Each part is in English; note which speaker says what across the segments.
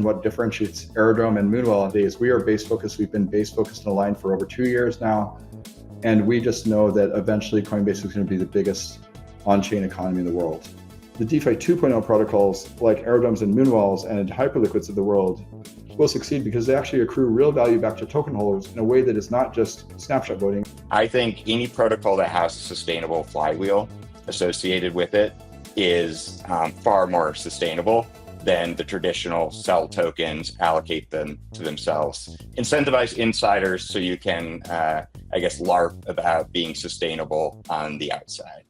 Speaker 1: what differentiates Aerodrome and Moonwell is we are base focused. We've been base focused and aligned for over 2 years now. And we just know that eventually Coinbase is going to be the biggest on-chain economy in the world. The DeFi 2.0 protocols like Aerodromes and Moonwells and hyperliquids of the world will succeed because they actually accrue real value back to token holders in a way that is not just snapshot voting.
Speaker 2: I think any protocol that has a sustainable flywheel associated with it is far more sustainable than the traditional sell tokens, allocate them to themselves. Incentivize insiders so you can, LARP about being sustainable on the outside.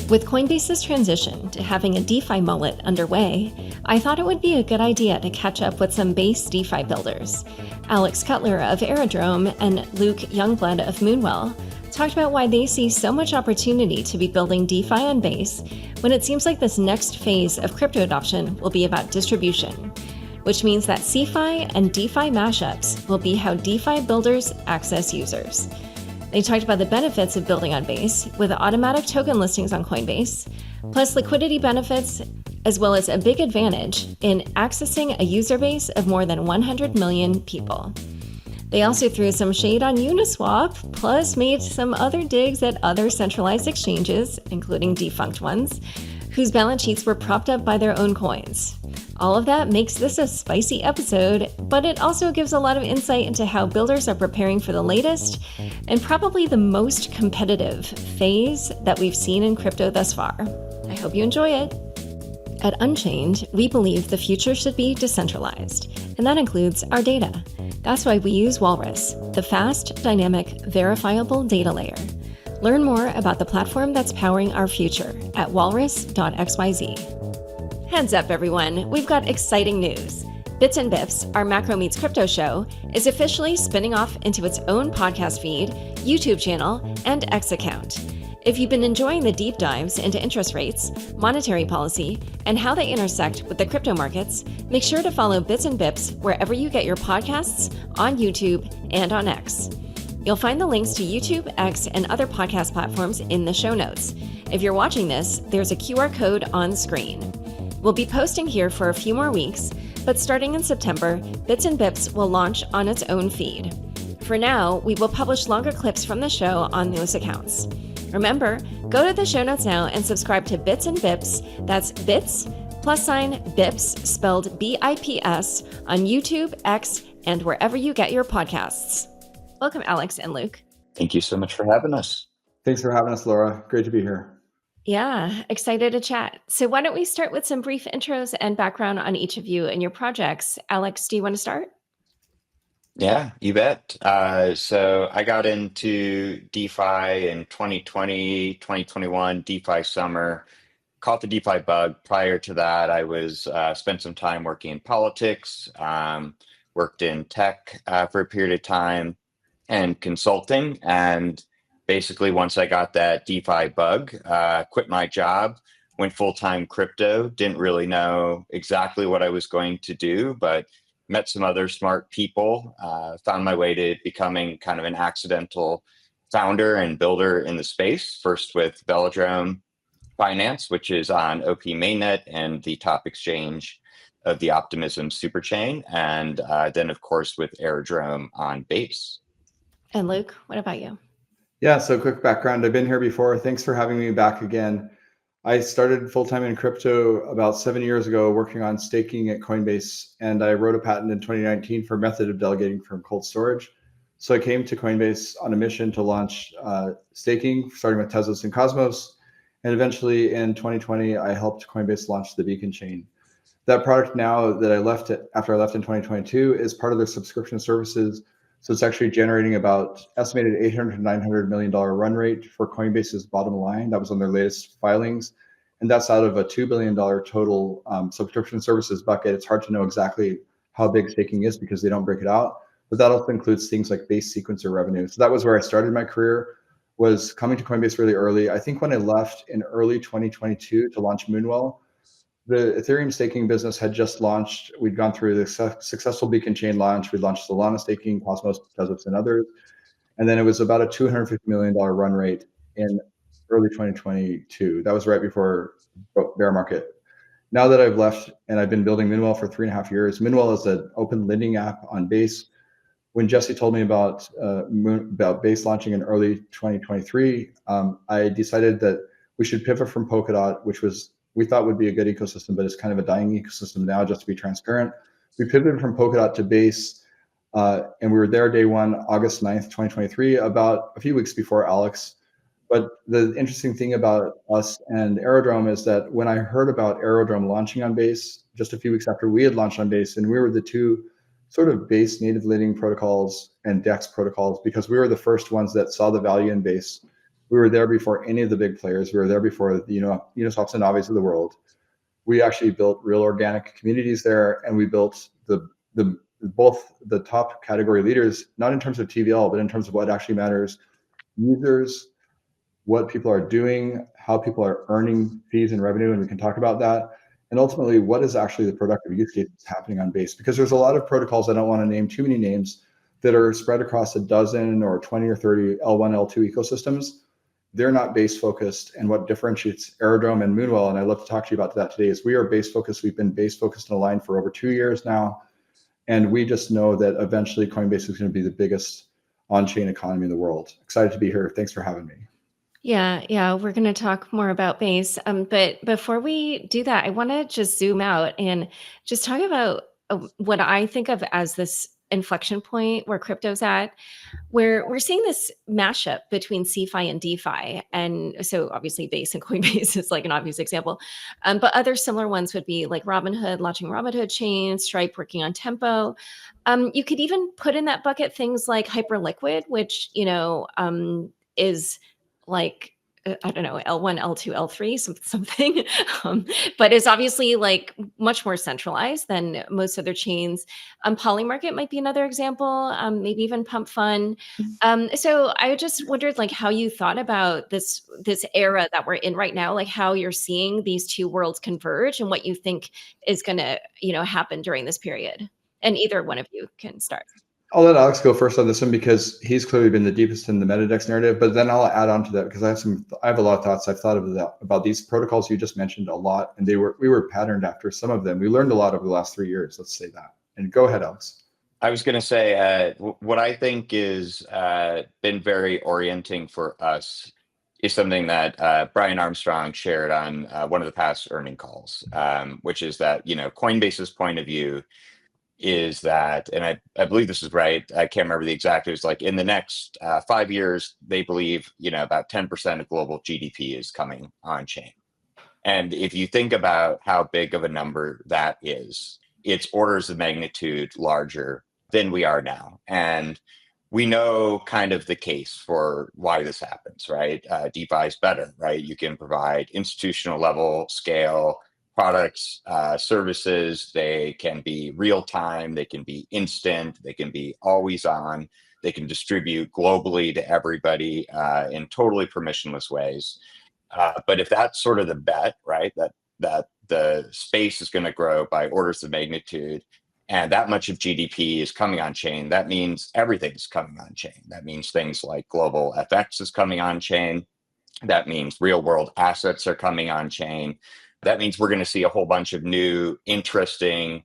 Speaker 3: With Coinbase's transition to having a DeFi mullet underway, I thought it would be a good idea to catch up with some Base DeFi builders. Alex Cutler of Aerodrome and Luke Youngblood of Moonwell talked about why they see so much opportunity to be building DeFi on Base when it seems like this next phase of crypto adoption will be about distribution, which means that CeFi and DeFi mashups will be how DeFi builders access users. They talked about the benefits of building on Base with automatic token listings on Coinbase, plus liquidity benefits, as well as a big advantage in accessing a user base of more than 100 million people. They also threw some shade on Uniswap, plus made some other digs at other centralized exchanges, including defunct ones, whose balance sheets were propped up by their own coins. All of that makes this a spicy episode, but it also gives a lot of insight into how builders are preparing for the latest and probably the most competitive phase that we've seen in crypto thus far. I hope you enjoy it. At Unchained, we believe the future should be decentralized, and that includes our data. That's why we use Walrus, the fast, dynamic, verifiable data layer. Learn more about the platform that's powering our future at walrus.xyz. Heads up, everyone, we've got exciting news. Bits and Bips, our Macro Meets Crypto show, is officially spinning off into its own podcast feed, YouTube channel, and X account. If you've been enjoying the deep dives into interest rates, monetary policy, and how they intersect with the crypto markets, make sure to follow Bits and Bips wherever you get your podcasts, on YouTube, and on X. You'll find the links to YouTube, X, and other podcast platforms in the show notes. If you're watching this, there's a QR code on screen. We'll be posting here for a few more weeks, but starting in September, Bits and Bips will launch on its own feed. For now, we will publish longer clips from the show on those accounts. Remember, go to the show notes now and subscribe to Bits and Bips. That's Bits +Bips, spelled BIPS, on YouTube, X, and wherever you get your podcasts. Welcome, Alex and Luke.
Speaker 2: Thank you so much for having us.
Speaker 1: Thanks for having us, Laura. Great to be here.
Speaker 3: Yeah, excited to chat. So why don't we start with some brief intros and background on each of you and your projects. Alex, do you want to start?
Speaker 2: Yeah, you bet. So I got into DeFi in 2020, 2021, DeFi summer, caught the DeFi bug. Prior to that, I was spent some time working in politics, worked in tech for a period of time and consulting. And basically, once I got that DeFi bug, quit my job, went full-time crypto, didn't really know exactly what I was going to do, but met some other smart people, found my way to becoming kind of an accidental founder and builder in the space, first with Velodrome Finance, which is on OP mainnet and the top exchange of the Optimism superchain, and then, of course, with Aerodrome on Base.
Speaker 3: And Luke, what about you?
Speaker 1: Yeah, so quick background. I've been here before. Thanks for having me back again. I started full-time in crypto about 7 years ago, working on staking at Coinbase, and I wrote a patent in 2019 for method of delegating from cold storage. So I came to Coinbase on a mission to launch staking, starting with Tezos and Cosmos, and eventually in 2020, I helped Coinbase launch the Beacon chain. That product now that I left after I left in 2022 is part of their subscription services. So it's actually generating about estimated $800 to $900 million run rate for Coinbase's bottom line. That was on their latest filings. And that's out of a $2 billion total subscription services bucket. It's hard to know exactly how big staking is because they don't break it out. But that also includes things like base sequencer revenue. So that was where I started my career, was coming to Coinbase really early. I think when I left in early 2022 to launch Moonwell, the Ethereum staking business had just launched. We'd gone through the successful Beacon chain launch. We launched Solana staking, Cosmos, Tezos, and others. And then it was about a $250 million run rate in early 2022. That was right before bear market. Now that I've left and I've been building Moonwell for 3.5 years, Moonwell is an open lending app on Base. When Jesse told me about Base launching in early 2023, I decided that we should pivot from Polkadot, which we thought would be a good ecosystem, but it's kind of a dying ecosystem now, just to be transparent. We pivoted from Polkadot to Base, and we were there day one, August 9th, 2023, about a few weeks before Alex. But the interesting thing about us and Aerodrome is that when I heard about Aerodrome launching on Base, just a few weeks after we had launched on Base, and we were the two sort of Base native lending protocols and DEX protocols, because we were the first ones that saw the value in Base. We were there before any of the big players. We were there before the Uniswaps and Navis of the world. We actually built real organic communities there, and we built both the top category leaders, not in terms of TVL, but in terms of what actually matters: users, what people are doing, how people are earning fees and revenue, and we can talk about that. And ultimately, what is actually the productive use case that's happening on Base? Because there's a lot of protocols, I don't want to name too many names, that are spread across a dozen or 20 or 30 L1, L2 ecosystems. They're not Base focused. And what differentiates Aerodrome and Moonwell, and I'd love to talk to you about that today, is we are Base focused. We've been Base focused and aligned for over 2 years now. And we just know that eventually Coinbase is going to be the biggest on-chain economy in the world. Excited to be here. Thanks for having me.
Speaker 3: Yeah, we're going to talk more about Base. But before we do that, I want to just zoom out and just talk about what I think of as this inflection point where crypto's at, where we're seeing this mashup between CeFi and DeFi. And so obviously Base and Coinbase is like an obvious example. But other similar ones would be like Robinhood launching Robinhood chain, Stripe working on Tempo. You could even put in that bucket things like Hyperliquid, which, is like, I don't know, L1, L2, L3, something, but is obviously like much more centralized than most other chains. Polymarket might be another example, maybe even Pump Fun. So I just wondered like how you thought about this era that we're in right now, like how you're seeing these two worlds converge and what you think is going to, happen during this period. And either one of you can start.
Speaker 1: I'll let Alex go first on this one because he's clearly been the deepest in the MetaDex narrative, but then I'll add on to that because I have a lot of thoughts. I've thought about these protocols you just mentioned a lot, and we were patterned after some of them. We learned a lot over the last 3 years, let's say that. And go ahead, Alex.
Speaker 2: I was going to say what I think is been very orienting for us is something that Brian Armstrong shared on one of the past earning calls, which is that, Coinbase's point of view is that, and I believe this is right, I can't remember the exact, it was like in the next 5 years, they believe, about 10% of global GDP is coming on chain. And if you think about how big of a number that is, it's orders of magnitude larger than we are now. And we know kind of the case for why this happens, right? DeFi is better, right? You can provide institutional level scale products, services. They can be real time, they can be instant, they can be always on, they can distribute globally to everybody in totally permissionless ways. But if that's sort of the bet, right, that the space is going to grow by orders of magnitude, and that much of GDP is coming on chain, that means everything's coming on chain. That means things like global FX is coming on chain. That means real world assets are coming on chain. That means we're going to see a whole bunch of new, interesting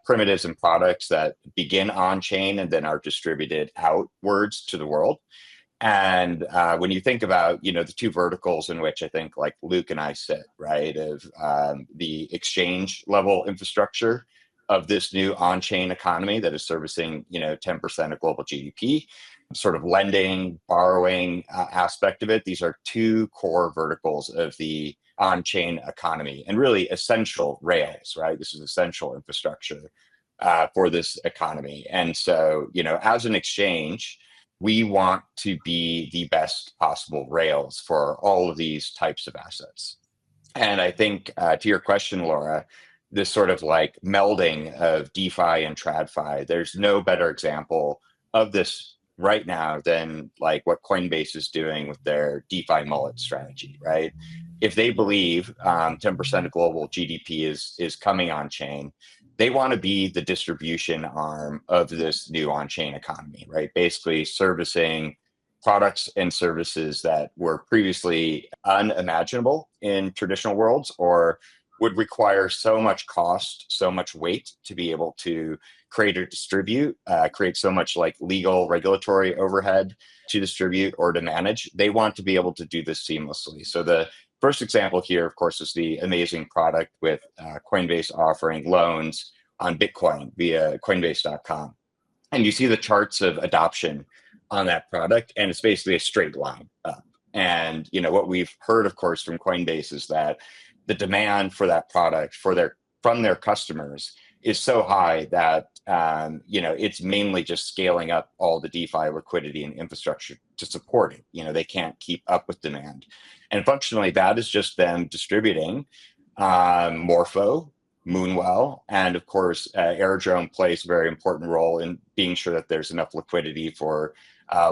Speaker 2: primitives and products that begin on chain and then are distributed outwards to the world. And when you think about, the two verticals in which I think like Luke and I sit, right, of the exchange level infrastructure of this new on-chain economy that is servicing, 10% of global GDP, sort of lending, borrowing aspect of it. These are two core verticals of the on-chain economy and really essential rails, right? This is essential infrastructure for this economy. And so, as an exchange, we want to be the best possible rails for all of these types of assets. And I think to your question, Laura, this sort of like melding of DeFi and TradFi, there's no better example of this right now than like what Coinbase is doing with their DeFi mullet strategy, right? If they believe 10% of global GDP is coming on chain, they want to be the distribution arm of this new on-chain economy, right? Basically servicing products and services that were previously unimaginable in traditional worlds or would require so much cost, so much weight to be able to create or distribute, create so much like legal regulatory overhead to distribute or to manage. They want to be able to do this seamlessly. So the first example here, of course, is the amazing product with Coinbase offering loans on Bitcoin via Coinbase.com. And you see the charts of adoption on that product, and it's basically a straight line up. And what we've heard, of course, from Coinbase is that the demand for that product from their customers is so high that it's mainly just scaling up all the DeFi liquidity and infrastructure to support it. They can't keep up with demand, and functionally that is just them distributing Morpho, Moonwell, and of course Aerodrome plays a very important role in being sure that there's enough liquidity for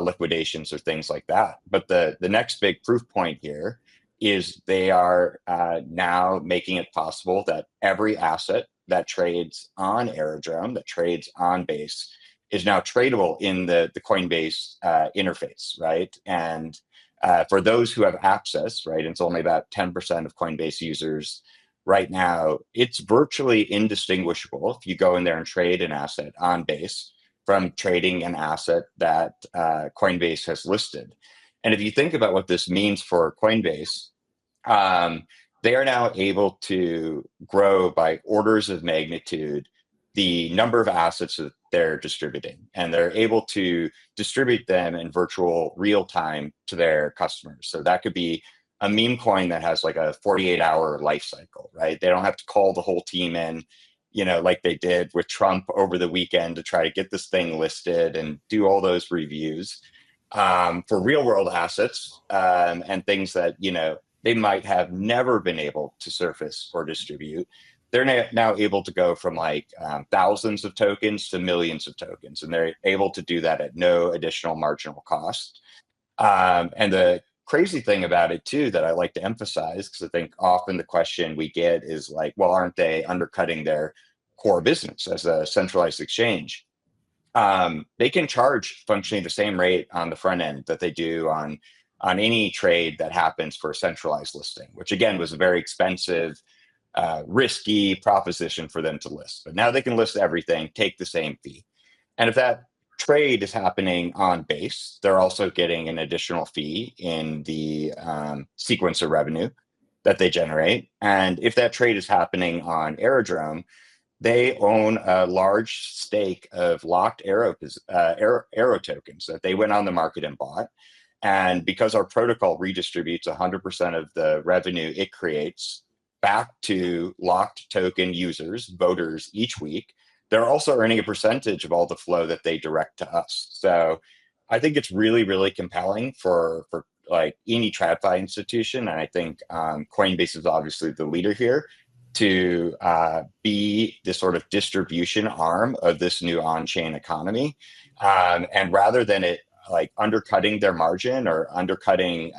Speaker 2: liquidations or things like that. But the next big proof point here is they are now making it possible that every asset that trades on Aerodrome, that trades on Base, is now tradable in the Coinbase interface, right? And for those who have access, right, it's only about 10% of Coinbase users right now, it's virtually indistinguishable if you go in there and trade an asset on Base from trading an asset that Coinbase has listed. And if you think about what this means for Coinbase, they are now able to grow by orders of magnitude the number of assets that they're distributing, and they're able to distribute them in virtual real time to their customers. So that could be a meme coin that has like a 48-hour life cycle, right? They don't have to call the whole team in, like they did with Trump over the weekend to try to get this thing listed and do all those reviews. For real world assets and things that, they might have never been able to surface or distribute, they're now able to go from like thousands of tokens to millions of tokens, and they're able to do that at no additional marginal cost. And the crazy thing about it too, that I like to emphasize, because I think often the question we get is like, well, aren't they undercutting their core business as a centralized exchange? They can charge functionally the same rate on the front end that they do on any trade that happens for a centralized listing, which again was a very expensive, risky proposition for them to list. But now they can list everything, take the same fee. And if that trade is happening on Base, they're also getting an additional fee in the sequencer revenue that they generate. And if that trade is happening on Aerodrome, they own a large stake of locked Aero tokens that they went on the market and bought. And because our protocol redistributes 100% of the revenue it creates back to locked token users, voters each week, they're also earning a percentage of all the flow that they direct to us. So I think it's really, really compelling for like any TradFi institution. And I think Coinbase is obviously the leader here to be the sort of distribution arm of this new on-chain economy. And rather than it like undercutting their margin or undercutting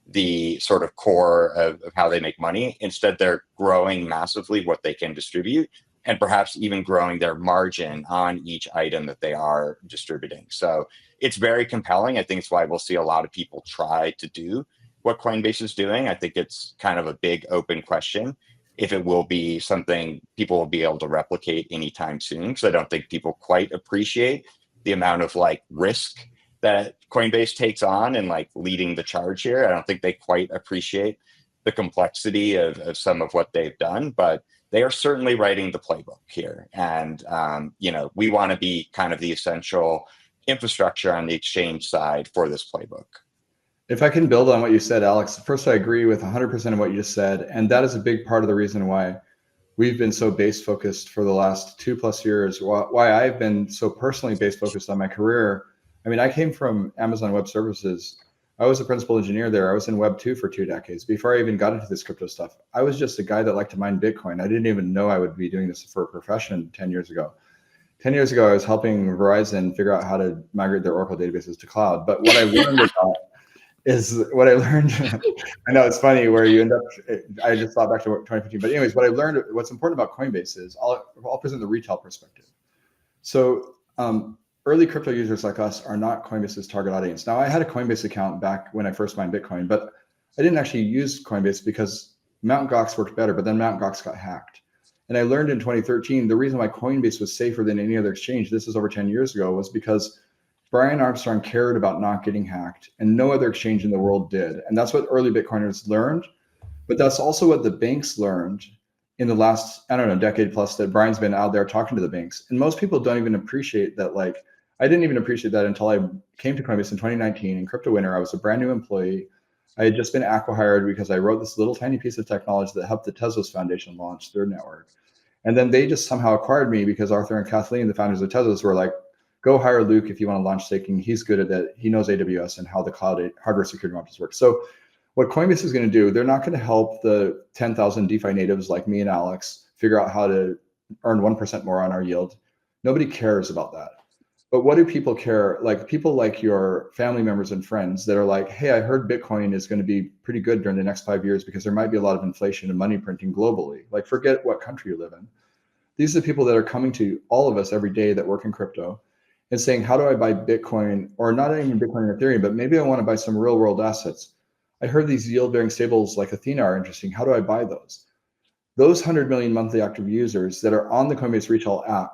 Speaker 2: the sort of core of how they make money, instead they're growing massively what they can distribute, and perhaps even growing their margin on each item that they are distributing. So it's very compelling. I think it's why we'll see a lot of people try to do what Coinbase is doing. I think it's kind of a big open question if it will be something people will be able to replicate anytime soon, because I don't think people quite appreciate the amount of like risk that Coinbase takes on and like leading the charge here. I don't think they quite appreciate the complexity of some of what they've done, but they are certainly writing the playbook here. And, we want to be kind of the essential infrastructure on the exchange side for this playbook.
Speaker 1: If I can build on what you said, Alex, first, I agree with 100% of what you just said. And that is a big part of the reason why we've been so base focused for the last 2+ years, why I've been so personally base focused on my career. I mean, I came from Amazon Web Services. I was a principal engineer there. I was in Web 2 for 2 decades. Before I even got into this crypto stuff, I was just a guy that liked to mine Bitcoin. I didn't even know I would be doing this for a profession 10 years ago. 10 years ago, I was helping Verizon figure out how to migrate their Oracle databases to cloud. But what I learned I know it's funny where you end up, I just thought back to 2015. But anyways, what I learned, what's important about Coinbase is I'll present the retail perspective. So early crypto users like us are not Coinbase's target audience. Now, I had a Coinbase account back when I first mined Bitcoin, but I didn't actually use Coinbase because Mt. Gox worked better, but then Mt. Gox got hacked. And I learned in 2013, the reason why Coinbase was safer than any other exchange, this is over 10 years ago, was because Brian Armstrong cared about not getting hacked, and no other exchange in the world did. And that's what early Bitcoiners learned. But that's also what the banks learned in the last, I don't know, decade plus that Brian's been out there talking to the banks. And most people don't even appreciate that. Like, I didn't even appreciate that until I came to Coinbase in 2019 in crypto winter. I was a brand new employee. I had just been acqui-hired because I wrote this little tiny piece of technology that helped the Tezos Foundation launch their network. And then they just somehow acquired me because Arthur and Kathleen, the founders of Tezos, were like, go hire Luke if you want to launch staking. He's good at that. He knows AWS and how the cloud hardware security models work. So what Coinbase is going to do, they're not going to help the 10,000 DeFi natives like me and Alex figure out how to earn 1% more on our yield. Nobody cares about that. But what do people care? Like people like your family members and friends that are like, hey, I heard Bitcoin is going to be pretty good during the next 5 years because there might be a lot of inflation and money printing globally. Like forget what country you live in. These are the people that are coming to all of us every day that work in crypto and saying, how do I buy Bitcoin, or not even Bitcoin and Ethereum, but maybe I want to buy some real world assets. I heard these yield bearing stables like Athena are interesting. How do I buy those? Those 100 million monthly active users that are on the Coinbase retail app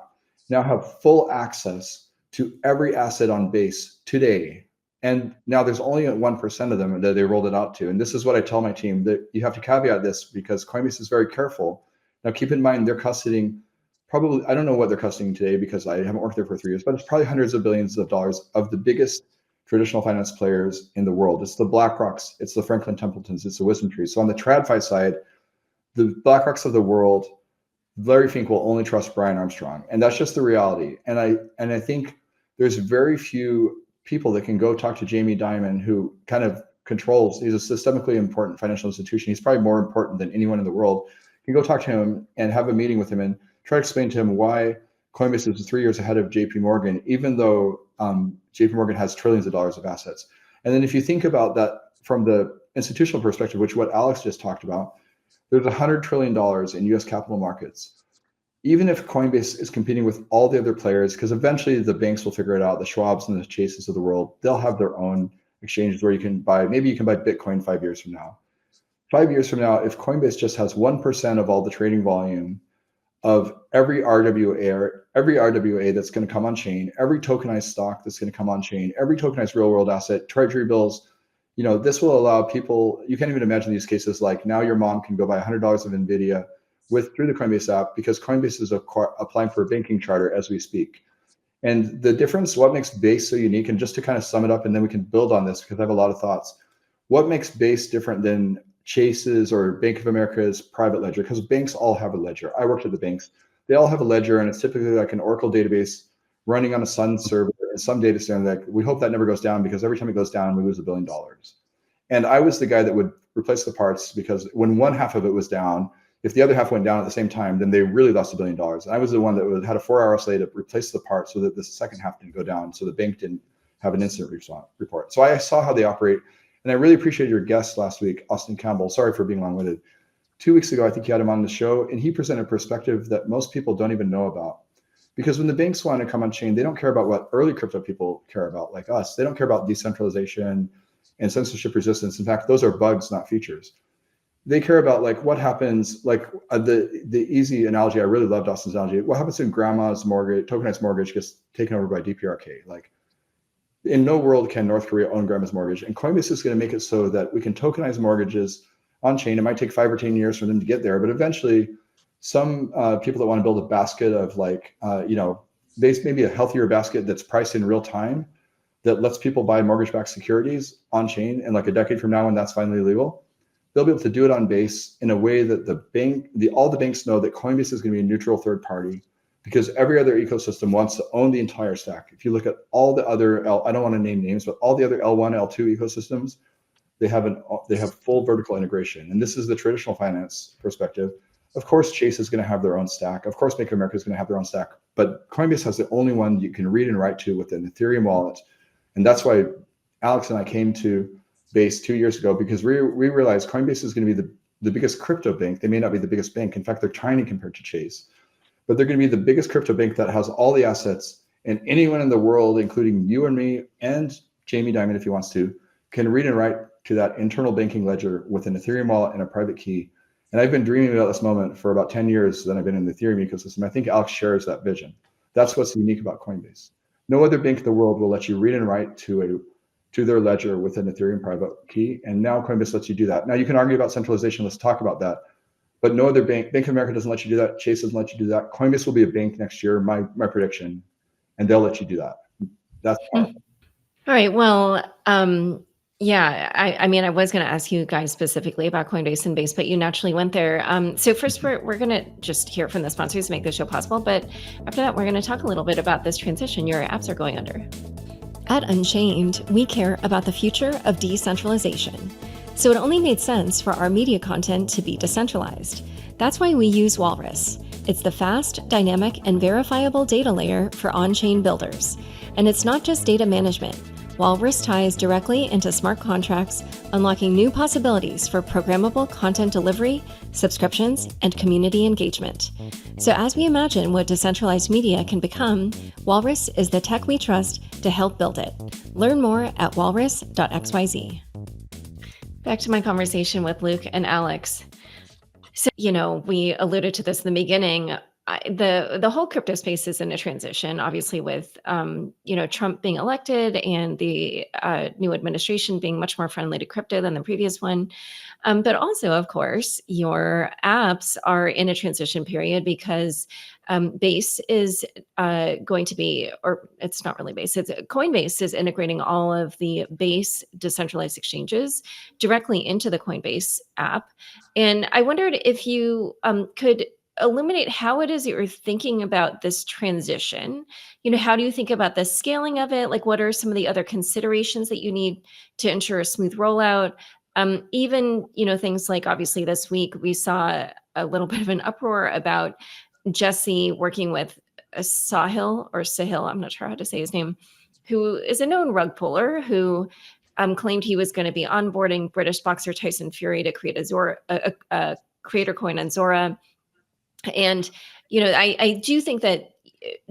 Speaker 1: now have full access to every asset on Base today. And now there's only 1% of them that they rolled it out to. And this is what I tell my team, that you have to caveat this because Coinbase is very careful. Now keep in mind, they're custodying probably, I don't know what they're custodying today because I haven't worked there for 3 years, but it's probably hundreds of billions of dollars of the biggest traditional finance players in the world. It's the BlackRocks, it's the Franklin Templetons, it's the WisdomTrees. So on the TradFi side, the BlackRocks of the world, Larry Fink will only trust Brian Armstrong. And that's just the reality. And I think there's very few people that can go talk to Jamie Dimon, who kind of controls, he's a systemically important financial institution. He's probably more important than anyone in the world. You can go talk to him and have a meeting with him and try to explain to him why Coinbase is 3 years ahead of JP Morgan, even though JP Morgan has trillions of dollars of assets. And then if you think about that from the institutional perspective, which what Alex just talked about, there's $100 trillion in US capital markets. Even if Coinbase is competing with all the other players, because eventually the banks will figure it out, the Schwabs and the Chases of the world, they'll have their own exchanges where you can buy, maybe you can buy Bitcoin 5 years from now. 5 years from now, if Coinbase just has 1% of all the trading volume of every RWA that's going to come on chain, every tokenized stock that's going to come on chain, every tokenized real world asset, treasury bills, this will allow people, you can't even imagine these cases like now your mom can go buy $100 of NVIDIA through the Coinbase app because Coinbase is applying for a banking charter as we speak. And the difference, what makes Base so unique, and just to kind of sum it up, and then we can build on this because I have a lot of thoughts. What makes Base different than Chase's or Bank of America's private ledger? Because banks all have a ledger. I worked at the banks. They all have a ledger, and it's typically like an Oracle database running on a Sun server and some data center that we hope that never goes down because every time it goes down, we lose $1 billion. And I was the guy that would replace the parts because when one half of it was down, if the other half went down at the same time, then they really lost $1 billion. And I was the one that had a 4-hour SLA to replace the part so that the second half didn't go down, so the bank didn't have an incident report. So I saw how they operate, and I really appreciated your guest last week, Austin Campbell. Sorry for being long-winded. 2 weeks ago, I think you had him on the show, and he presented a perspective that most people don't even know about. Because when the banks want to come on chain, they don't care about what early crypto people care about, like us. They don't care about decentralization and censorship resistance. In fact, those are bugs, not features. They care about like what happens, like the easy analogy, I really loved Austin's analogy. What happens when grandma's mortgage, tokenized mortgage, gets taken over by DPRK? Like in no world can North Korea own grandma's mortgage. And Coinbase is going to make it so that we can tokenize mortgages on chain. It might take 5 or 10 years for them to get there, but eventually some people that want to build a basket of like, maybe a healthier basket that's priced in real time that lets people buy mortgage-backed securities on chain. And like a decade from now, when that's finally legal, they'll be able to do it on Base in a way that all the banks know that Coinbase is going to be a neutral third party, because every other ecosystem wants to own the entire stack. If you look at all the other, I don't want to name names, but all the other L1, L2 ecosystems, they have full vertical integration. And this is the traditional finance perspective. Of course, Chase is going to have their own stack. Of course, Bank of America is going to have their own stack. But Coinbase has the only one you can read and write to with an Ethereum wallet. And that's why Alex and I came to Base 2 years ago, because we realized Coinbase is going to be the biggest crypto bank. They may not be the biggest bank. In fact, they're tiny compared to Chase. But they're going to be the biggest crypto bank that has all the assets. And anyone in the world, including you and me and Jamie Dimon, if he wants to, can read and write to that internal banking ledger with an Ethereum wallet and a private key. And I've been dreaming about this moment for about 10 years that I've been in the Ethereum ecosystem. I think Alex shares that vision. That's what's unique about Coinbase. No other bank in the world will let you read and write to their ledger with an Ethereum private key. And now Coinbase lets you do that. Now you can argue about centralization. Let's talk about that. But no other bank of America doesn't let you do that. Chase doesn't let you do that. Coinbase will be a bank next year, my prediction, and they'll let you do that. That's powerful.
Speaker 3: All right. Well, yeah, I mean, I was going to ask you guys specifically about Coinbase and Base, but you naturally went there. So first, we're going to just hear from the sponsors to make this show possible. But after that, we're going to talk a little bit about this transition your apps are going under. At Unchained, we care about the future of decentralization. So it only made sense for our media content to be decentralized. That's why we use Walrus. It's the fast, dynamic, and verifiable data layer for on-chain builders. And it's not just data management. Walrus ties directly into smart contracts, unlocking new possibilities for programmable content delivery, subscriptions, and community engagement. So as we imagine what decentralized media can become, Walrus is the tech we trust to help build it. Learn more at walrus.xyz. Back to my conversation with Luke and Alex. So, we alluded to this in the beginning. The whole crypto space is in a transition, obviously, with Trump being elected and the new administration being much more friendly to crypto than the previous one. But also, of course, your apps are in a transition period because Base is going to be, or it's not really Base, it's Coinbase is integrating all of the Base decentralized exchanges directly into the Coinbase app. And I wondered if you could illuminate how it is that you're thinking about this transition. How do you think about the scaling of it? Like, what are some of the other considerations that you need to ensure a smooth rollout? Even, things like, obviously this week we saw a little bit of an uproar about Jesse working with Sahil, I'm not sure how to say his name, who is a known rug puller who claimed he was going to be onboarding British boxer Tyson Fury to create a creator coin on Zora. And, I do think that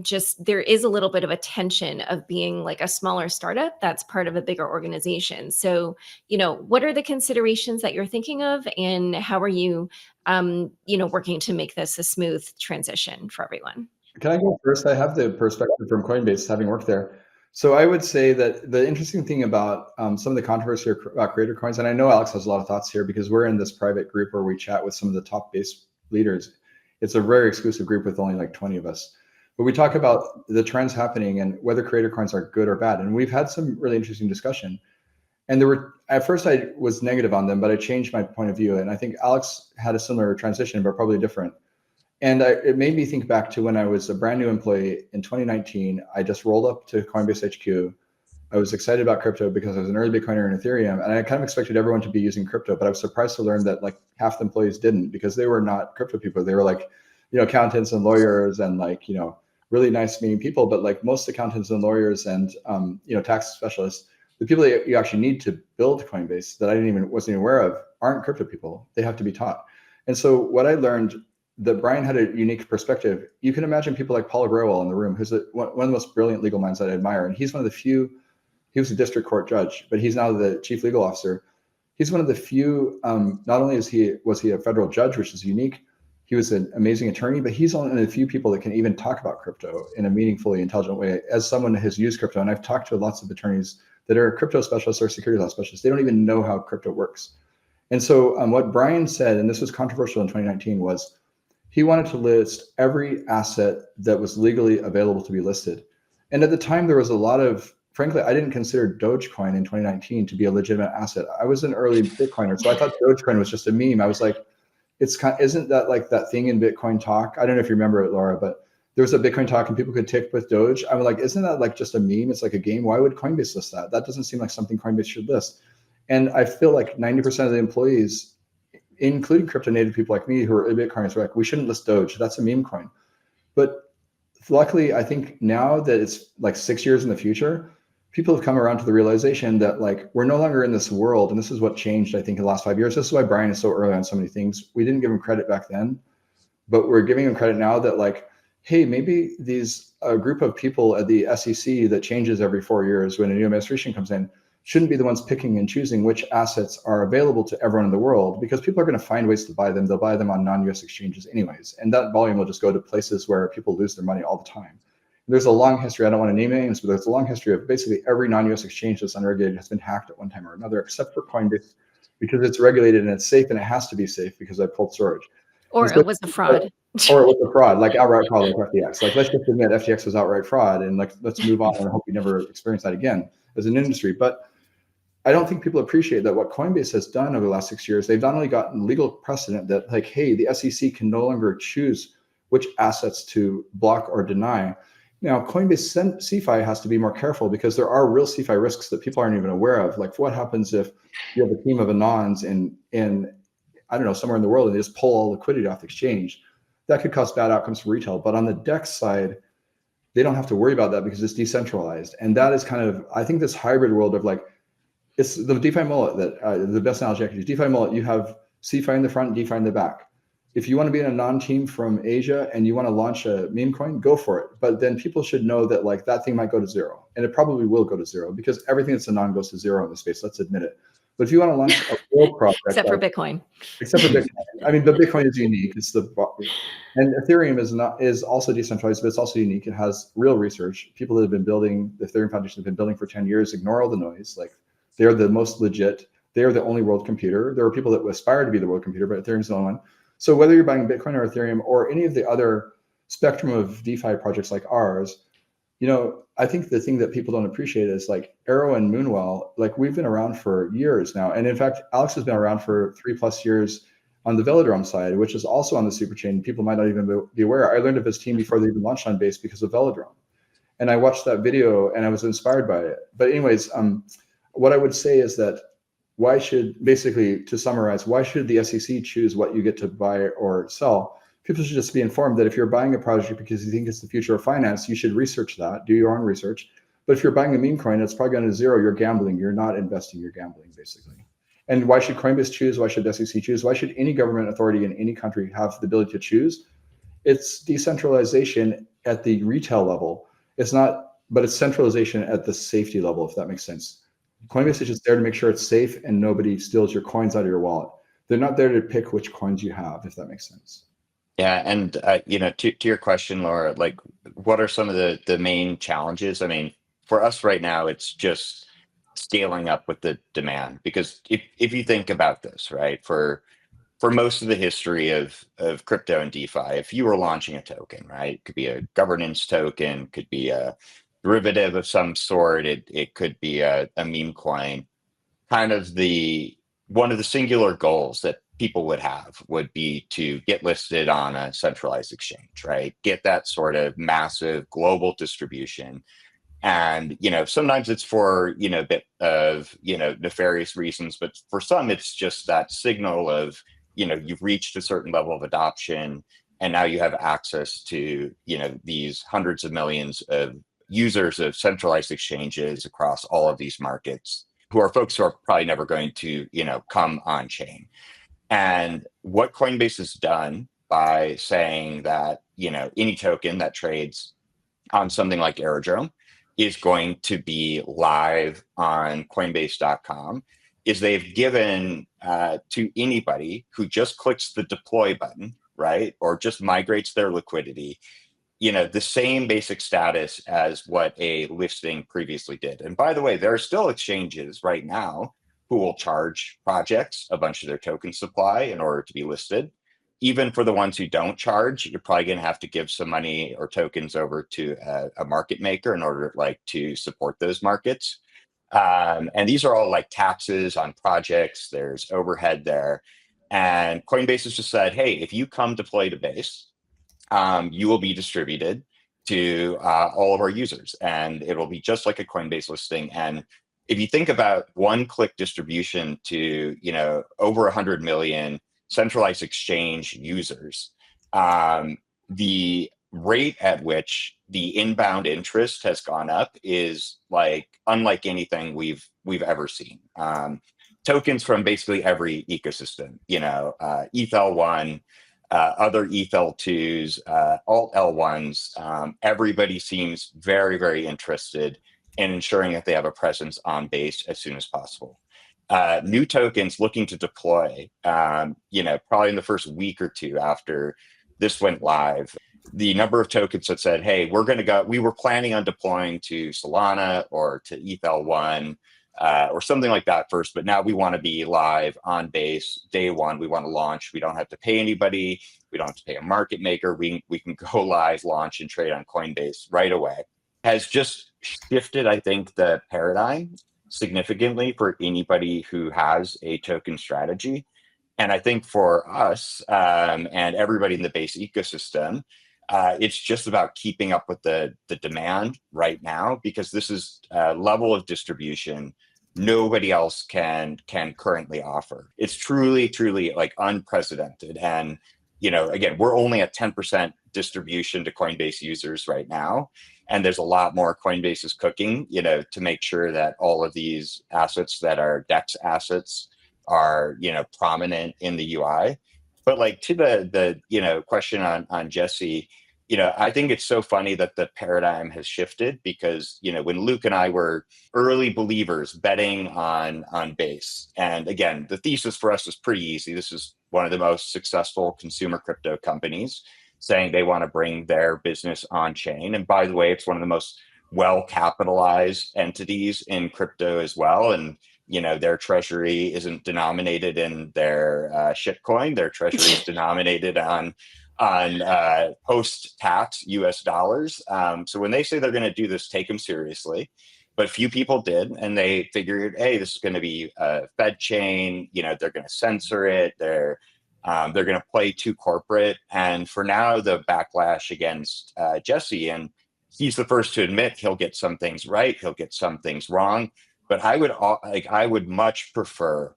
Speaker 3: just there is a little bit of a tension of being like a smaller startup that's part of a bigger organization. So, what are the considerations that you're thinking of, and how are you, working to make this a smooth transition for everyone?
Speaker 1: Can I go first? I have the perspective from Coinbase, having worked there. So I would say that the interesting thing about some of the controversy about creator coins, and I know Alex has a lot of thoughts here because we're in this private group where we chat with some of the top Base leaders. It's a very exclusive group with only like 20 of us. But we talk about the trends happening and whether creator coins are good or bad. And we've had some really interesting discussion. And at first I was negative on them, but I changed my point of view. And I think Alex had a similar transition, but probably different. And it made me think back to when I was a brand new employee in 2019. I just rolled up to Coinbase HQ. I was excited about crypto because I was an early Bitcoiner in Ethereum, and I kind of expected everyone to be using crypto, but I was surprised to learn that like half the employees didn't, because they were not crypto people. They were like, accountants and lawyers and like, really nice meeting people, but like most accountants and lawyers and, tax specialists, the people that you actually need to build Coinbase that I wasn't even aware of aren't crypto people. They have to be taught. And so what I learned, that Brian had a unique perspective. You can imagine people like Paul Grewal in the room, who's one of the most brilliant legal minds that I admire. And he's one of the few. He was a district court judge, but he's now the chief legal officer. He's one of the few, not only was he a federal judge, which is unique, he was an amazing attorney, but he's one of the few people that can even talk about crypto in a meaningfully intelligent way as someone that has used crypto. And I've talked to lots of attorneys that are crypto specialists or security law specialists. They don't even know how crypto works. And so what Brian said, and this was controversial in 2019, was he wanted to list every asset that was legally available to be listed. And at the time, there was a lot of, frankly, I didn't consider Dogecoin in 2019 to be a legitimate asset. I was an early Bitcoiner, so I thought Dogecoin was just a meme. I was like, isn't that like that thing in Bitcoin talk? I don't know if you remember it, Laura, but there was a Bitcoin talk and people could tick with Doge. I'm like, isn't that like just a meme? It's like a game. Why would Coinbase list that? That doesn't seem like something Coinbase should list. And I feel like 90% of the employees, including crypto native people like me who are Bitcoiners, are like, we shouldn't list Doge. That's a meme coin. But luckily, I think now that it's like 6 years in the future, people have come around to the realization that like we're no longer in this world. And this is what changed, I think, in the last 5 years. This is why Brian is so early on so many things. We didn't give him credit back then, but we're giving him credit now that like, hey, maybe a group of people at the SEC that changes every 4 years when a new administration comes in, shouldn't be the ones picking and choosing which assets are available to everyone in the world, because people are going to find ways to buy them. They'll buy them on non-US exchanges anyways. And that volume will just go to places where people lose their money all the time. There's a long history, I don't want to name names, but there's a long history of basically every non-US exchange that's unregulated has been hacked at one time or another, except for Coinbase, because it's regulated and it's safe, and it has to be safe because I pulled storage.
Speaker 3: Or it was a fraud.
Speaker 1: Or it was a fraud, like outright fraud, like FTX. Like, let's just admit FTX was outright fraud, and like, let's move on and hope we never experience that again as an industry. But I don't think people appreciate that what Coinbase has done over the last 6 years, they've not only gotten legal precedent that like, hey, the SEC can no longer choose which assets to block or deny. Now, Coinbase CeFi has to be more careful, because there are real CeFi risks that people aren't even aware of. Like, what happens if you have a team of anons in I don't know, somewhere in the world, and they just pull all liquidity off the exchange? That could cause bad outcomes for retail. But on the DEX side, they don't have to worry about that because it's decentralized. And that is kind of, I think, this hybrid world of like, it's the DeFi mullet that the best analogy I can use. DeFi mullet, you have CeFi in the front, DeFi in the back. If you want to be in a non-team from Asia and you want to launch a meme coin, go for it. But then people should know that like that thing might go to zero, and it probably will go to zero, because everything that's a non goes to zero in the space. Let's admit it. But if you want to launch a real project,
Speaker 3: Except for Bitcoin.
Speaker 1: Except for Bitcoin, I mean, the Bitcoin is unique. It's and Ethereum is also decentralized, but it's also unique. It has real research. People that have been building, the Ethereum Foundation have been building for 10 years. Ignore all the noise. Like, they're the most legit. They are the only world computer. There are people that aspire to be the world computer, but Ethereum's the only one. So whether you're buying Bitcoin or Ethereum or any of the other spectrum of DeFi projects like ours, you know, I think the thing that people don't appreciate is like Arrow and Moonwell, like, we've been around for years now. And in fact, Alex has been around for 3+ years on the Velodrome side, which is also on the superchain. People might not even be aware. I learned of his team before they even launched on Base because of Velodrome. And I watched that video and I was inspired by it. But anyways, what I would say is that basically to summarize, why should the SEC choose what you get to buy or sell? People should just be informed that if you're buying a project because you think it's the future of finance, you should research that, do your own research. But if you're buying a meme coin, it's probably going to zero, you're gambling. You're not investing, you're gambling, basically. And why should Coinbase choose? Why should the SEC choose? Why should any government authority in any country have the ability to choose? It's decentralization at the retail level. It's not, but it's centralization at the safety level, if that makes sense. Coinbase is just there to make sure it's safe and nobody steals your coins out of your wallet. They're not there to pick which coins you have, if that makes sense.
Speaker 2: Yeah, and you know, to your question, Laura, like, what are some of the main challenges? I mean, for us right now, it's just scaling up with the demand. Because if you think about this, right, for most of the history of crypto and DeFi, if you were launching a token, right, it could be a governance token, could be a derivative of some sort, it could be a meme coin. Kind of one of the singular goals that people would have would be to get listed on a centralized exchange, right? Get that sort of massive global distribution. And, you know, sometimes it's for, you know, a bit of, you know, nefarious reasons, but for some, it's just that signal of, you know, you've reached a certain level of adoption and now you have access to, you know, these hundreds of millions of users of centralized exchanges across all of these markets, who are folks who are probably never going to, you know, come on chain. And what Coinbase has done by saying that, you know, any token that trades on something like Aerodrome is going to be live on Coinbase.com is they've given to anybody who just clicks the deploy button, right, or just migrates their liquidity, you know, the same basic status as what a listing previously did. And by the way, there are still exchanges right now who will charge projects a bunch of their token supply in order to be listed. Even for the ones who don't charge, you're probably going to have to give some money or tokens over to a market maker in order like to support those markets. And these are all like taxes on projects. There's overhead there. And Coinbase has just said, hey, if you come deploy to Base, you will be distributed to all of our users, and it will be just like a Coinbase listing. And if you think about one-click distribution to, you know, over 100 million centralized exchange users, the rate at which the inbound interest has gone up is like unlike anything we've ever seen. Tokens from basically every ecosystem, you know, ETH L1, other ETH L2s, alt L1s, everybody seems very, very interested and ensuring that they have a presence on Base as soon as possible. New tokens looking to deploy, probably in the first week or two after this went live, the number of tokens that said, hey, we were planning on deploying to Solana or to ETH-L1 or something like that first, but now we want to be live on Base day one. We want to launch. We don't have to pay anybody. We don't have to pay a market maker. We can go live, launch, and trade on Coinbase right away. Has just shifted, I think, the paradigm significantly for anybody who has a token strategy. And I think for us and everybody in the Base ecosystem, it's just about keeping up with the demand right now, because this is a level of distribution nobody else can currently offer. It's truly like unprecedented. And, again, we're only at 10% distribution to Coinbase users right now. And there's a lot more Coinbase is cooking, to make sure that all of these assets that are DEX assets are, prominent in the UI. But like to the question on Jesse, I think it's so funny that the paradigm has shifted, because, when Luke and I were early believers betting on Base, and again, the thesis for us is pretty easy. This is one of the most successful consumer crypto companies saying they want to bring their business on chain. And by the way, it's one of the most well-capitalized entities in crypto as well. And, their treasury isn't denominated in their shitcoin. Their treasury is denominated on post-tax US dollars. So when they say they're going to do this, take them seriously. But few people did, and they figured, hey, this is going to be a Fed chain. They're going to censor it. They're going to play too corporate. And for now, the backlash against Jesse, and he's the first to admit he'll get some things right, he'll get some things wrong. But I would much prefer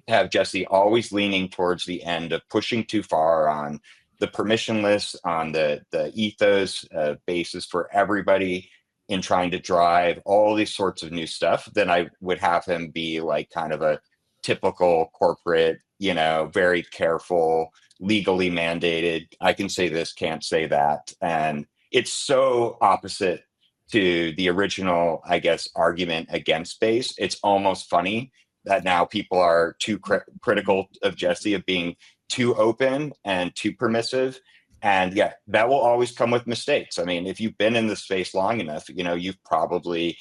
Speaker 2: to have Jesse always leaning towards the end of pushing too far on the permissionless, on the ethos basis for everybody, in trying to drive all these sorts of new stuff. Then I would have him be like kind of a typical corporate, very careful, legally mandated. I can say this, can't say that. And it's so opposite to the original, I guess, argument against Base. It's almost funny that now people are too critical of Jesse, of being too open and too permissive. And yeah, that will always come with mistakes. I mean, if you've been in the space long enough, you've probably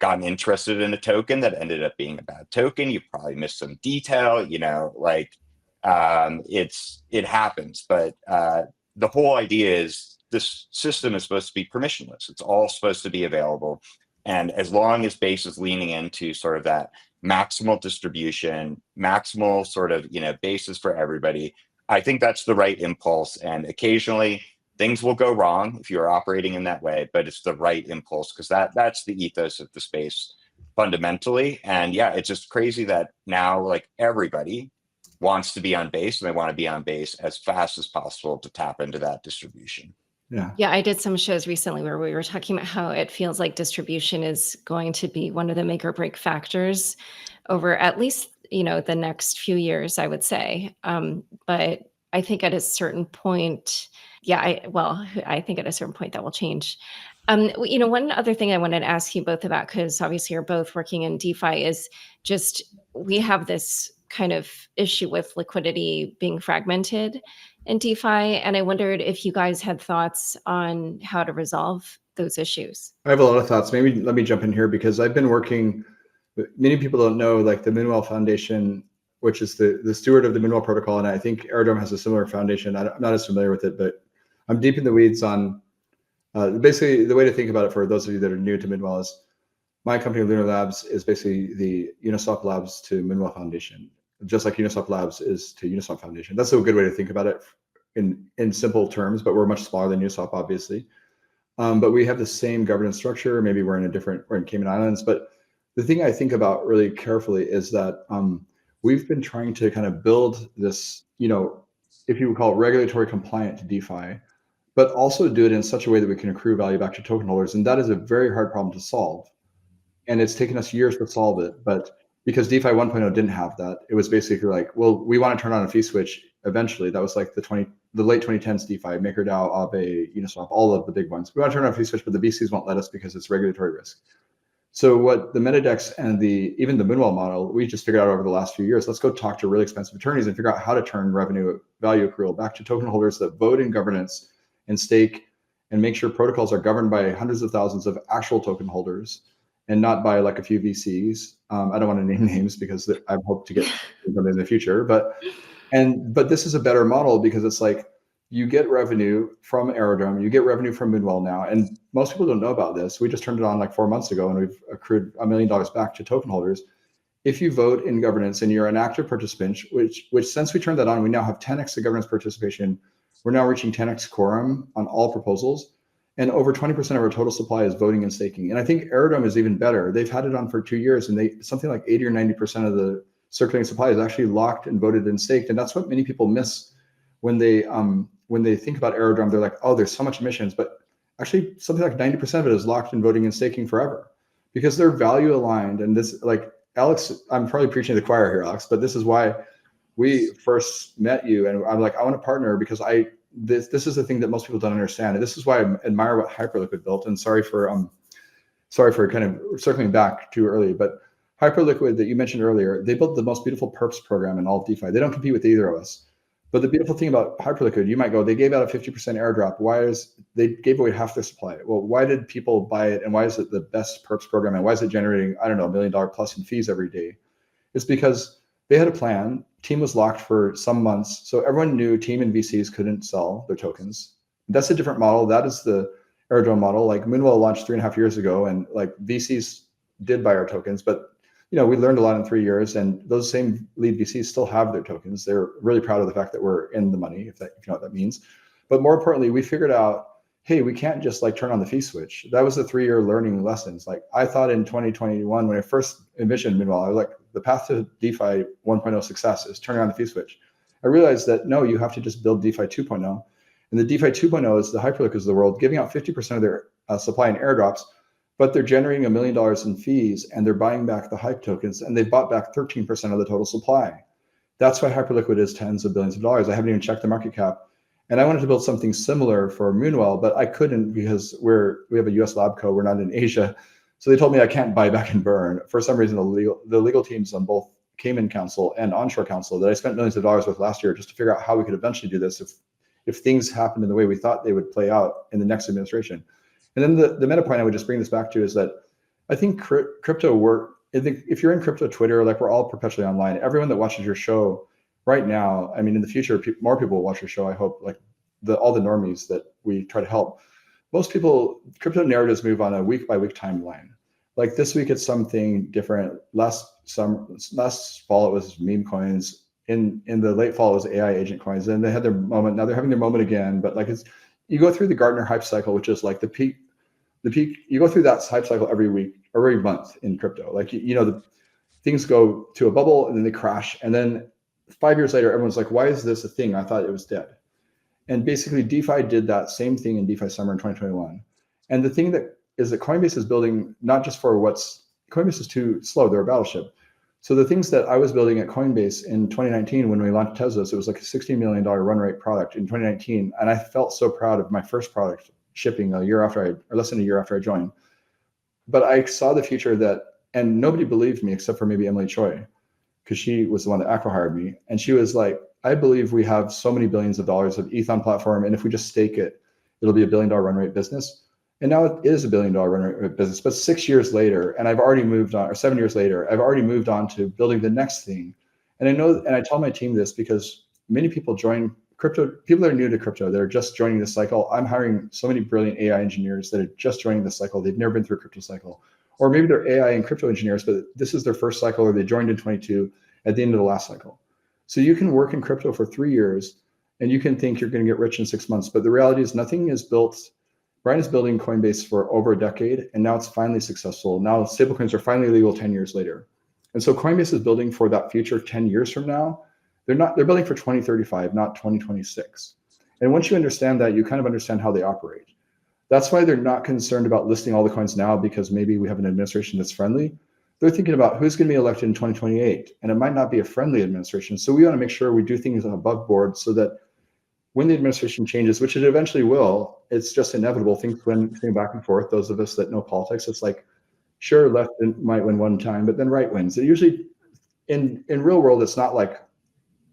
Speaker 2: gotten interested in a token that ended up being a bad token. You've probably missed some detail, it happens. But the whole idea is this system is supposed to be permissionless. It's all supposed to be available. And as long as Base is leaning into sort of that maximal distribution, maximal sort of, basis for everybody, I think that's the right impulse. And occasionally things will go wrong if you're operating in that way, but it's the right impulse, because that's the ethos of the space fundamentally. And yeah, it's just crazy that now like everybody wants to be on Base, and they want to be on Base as fast as possible to tap into that distribution.
Speaker 3: Yeah, I did some shows recently where we were talking about how it feels like distribution is going to be one of the make or break factors over at least, the next few years, I would say. But I think at a certain point, I think at a certain point that will change. One other thing I wanted to ask you both about, because obviously you're both working in DeFi, is just we have this kind of issue with liquidity being fragmented in DeFi. And I wondered if you guys had thoughts on how to resolve those issues.
Speaker 1: I have a lot of thoughts. Maybe let me jump in here, because I've been working, many people don't know, like the Moonwell Foundation, which is the steward of the Moonwell protocol. And I think Aerodrome has a similar foundation. I'm not as familiar with it, but I'm deep in the weeds on basically the way to think about it for those of you that are new to Moonwell is my company, Lunar Labs, is basically the Uniswap Labs to Moonwell Foundation, just like Uniswap Labs is to Uniswap Foundation. That's a good way to think about it in simple terms, but we're much smaller than Uniswap, obviously. But we have the same governance structure. Maybe we're in Cayman Islands. But the thing I think about really carefully is that we've been trying to kind of build this, if you would call it regulatory compliant to DeFi, but also do it in such a way that we can accrue value back to token holders. And that is a very hard problem to solve. And it's taken us years to solve it. But because DeFi 1.0 didn't have that, it was basically like, well, we want to turn on a fee switch eventually. That was like the late 2010s DeFi, MakerDAO, Aave, Uniswap, all of the big ones. We want to turn on a fee switch, but the VCs won't let us because it's regulatory risk. So what the MetaDex and even the Moonwell model, we just figured out over the last few years, let's go talk to really expensive attorneys and figure out how to turn revenue value accrual back to token holders that vote in governance and stake and make sure protocols are governed by hundreds of thousands of actual token holders and not by like a few VCs. I don't want to name names because I hope to get them in the future, but this is a better model because it's like, you get revenue from Aerodrome, you get revenue from Moonwell now, and most people don't know about this. We just turned it on like 4 months ago, and we've accrued $1 million back to token holders. If you vote in governance and you're an active participant, which since we turned that on, we now have 10x the governance participation. We're now reaching 10x quorum on all proposals, and over 20% of our total supply is voting and staking. And I think Aerodrome is even better. They've had it on for 2 years, and something like 80 or 90% of the circulating supply is actually locked and voted and staked, and that's what many people miss when they think about Aerodrome. They're like, oh, there's so much emissions, but actually something like 90% of it is locked in voting and staking forever because they're value aligned. And this, like Alex, I'm probably preaching to the choir here, Alex, but this is why we first met you. And I'm like, I want to partner because this is the thing that most people don't understand. And this is why I admire what Hyperliquid built. And sorry for kind of circling back too early, but Hyperliquid that you mentioned earlier, they built the most beautiful perps program in all of DeFi. They don't compete with either of us. But the beautiful thing about Hyperliquid, you might go, they gave out a 50% airdrop. They gave away half their supply? Well, why did people buy it? And why is it the best perps program? And why is it generating, I don't know, $1 million plus in fees every day? It's because they had a plan. Team was locked for some months. So everyone knew team and VCs couldn't sell their tokens. That's a different model. That is the Aerodrome model. Like Moonwell launched 3.5 years ago, and like VCs did buy our tokens, but we learned a lot in 3 years, and those same lead VCs still have their tokens. They're really proud of the fact that we're in the money, if you know what that means. But more importantly, we figured out, hey, we can't just like turn on the fee switch. That was the 3-year learning lessons. Like I thought in 2021, when I first envisioned Moonwell, I was like, the path to DeFi 1.0 success is turning on the fee switch. I realized that no, you have to just build DeFi 2.0. And the DeFi 2.0 is the Hyperliquids of the world, giving out 50% of their supply in airdrops, but they're generating $1 million in fees, and they're buying back the hype tokens, and they've bought back 13% of the total supply. That's why Hyperliquid is tens of billions of dollars. I haven't even checked the market cap. And I wanted to build something similar for Moonwell, but I couldn't because we have a US lab co. We're not in Asia. So they told me I can't buy back and burn. For some reason, the legal teams on both Cayman Council and Onshore Council that I spent millions of dollars with last year just to figure out how we could eventually do this if things happened in the way we thought they would play out in the next administration. And then the meta point I would just bring this back to is that I think crypto if you're in crypto Twitter, like we're all perpetually online. Everyone that watches your show right now, I mean, in the future, more people will watch your show, I hope, like all the normies that we try to help. Most people, crypto narratives move on a week by week timeline. Like this week, it's something different. Last fall, it was meme coins. In the late fall, it was AI agent coins. And they had their moment. Now they're having their moment again. But like you go through the Gartner hype cycle, which is like the peak, you go through that hype cycle every week, every month in crypto. Like, the things go to a bubble and then they crash. And then 5 years later, everyone's like, why is this a thing? I thought it was dead. And basically DeFi did that same thing in DeFi summer in 2021. And the thing that Coinbase is building, not just for Coinbase is too slow, they're a battleship. So the things that I was building at Coinbase in 2019, when we launched Tezos, it was like a $16 million run rate product in 2019. And I felt so proud of my first product shipping less than a year after I joined. But I saw the future and nobody believed me except for maybe Emily Choi, because she was the one that acqui-hired me. And she was like, I believe we have so many billions of dollars of ETH on platform. And if we just stake it, it'll be a $1 billion run rate business. And now it is a $1 billion run rate business, but 6 years later, and I've already moved on, or 7 years later, I've already moved on to building the next thing. And I know, and I tell my team this because many people join crypto, people that are new to crypto, that are just joining this cycle. I'm hiring so many brilliant AI engineers that are just joining this cycle. They've never been through a crypto cycle. Or maybe they're AI and crypto engineers, but this is their first cycle, or they joined in 22 at the end of the last cycle. So you can work in crypto for 3 years and you can think you're going to get rich in 6 months, but the reality is nothing is built. Brian is building Coinbase for over a decade, and now it's finally successful. Now stablecoins are finally legal 10 years later. And so Coinbase is building for that future 10 years from now. They're building for 2035, not 2026. And once you understand that, you kind of understand how they operate. That's why they're not concerned about listing all the coins now, because maybe we have an administration that's friendly. They're thinking about who's going to be elected in 2028, and it might not be a friendly administration. So we want to make sure we do things above board so that when the administration changes, which it eventually will, it's just inevitable. Things went back and forth. Those of us that know politics, it's like Sure, left might win one time, but then right wins. It usually, in real world, it's not like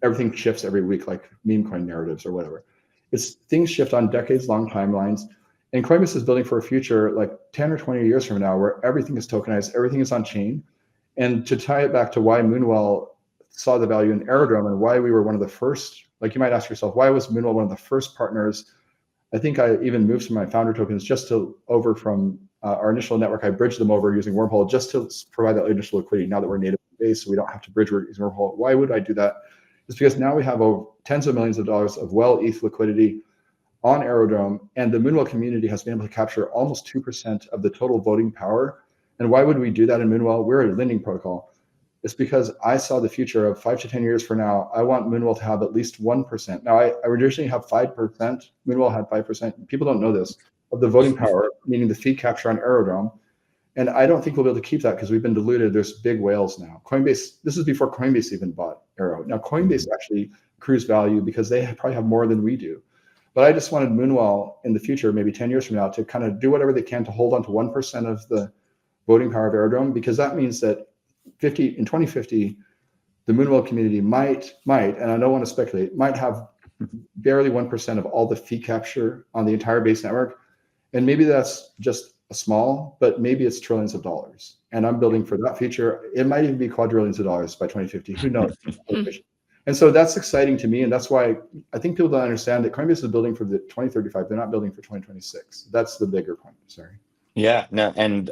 Speaker 1: everything shifts every week like meme coin narratives or whatever. It's things shift on decades-long timelines. And Coinbase is building for a future like 10 or 20 years from now where everything is tokenized, everything is on chain. And to tie it back to why Moonwell saw the value in Aerodrome and why we were one of the first, like you might ask yourself, why was Moonwell one of the first partners? I think I even moved some of my founder tokens just to over from our initial network. I bridged them over using Wormhole just to provide that initial liquidity. Now that we're native Base, so we don't have to bridge using Wormhole. Why would I do that? It's because now we have over tens of millions of dollars of ETH liquidity on Aerodrome, and the Moonwell community has been able to capture almost 2% of the total voting power. And why would we do that in Moonwell? We're a lending protocol. It's because I saw the future of 5 to 10 years from now. I want Moonwell to have at least 1%. Now, I originally have 5%. Moonwell had 5%. People don't know this, of the voting power, meaning the fee capture on Aerodrome. And I don't think we'll be able to keep that because we've been diluted. There's big whales now. Coinbase, this is before Coinbase even bought Aero. Now, Coinbase actually accrues value because they probably have more than we do. But I just wanted Moonwell in the future, maybe 10 years from now, to kind of do whatever they can to hold on to 1% of the voting power of Aerodrome, because that means that in 2050, the Moonwell community might, and I don't want to speculate, might have barely 1% of all the fee capture on the entire Base network. And maybe that's just a small, but maybe it's trillions of dollars. And I'm building for that future. It might even be quadrillions of dollars by 2050. Who knows? And so that's exciting to me. And that's why I think people don't understand that Coinbase is building for the 2035. They're not building for 2026. That's the bigger point. Sorry.
Speaker 2: Yeah, no, and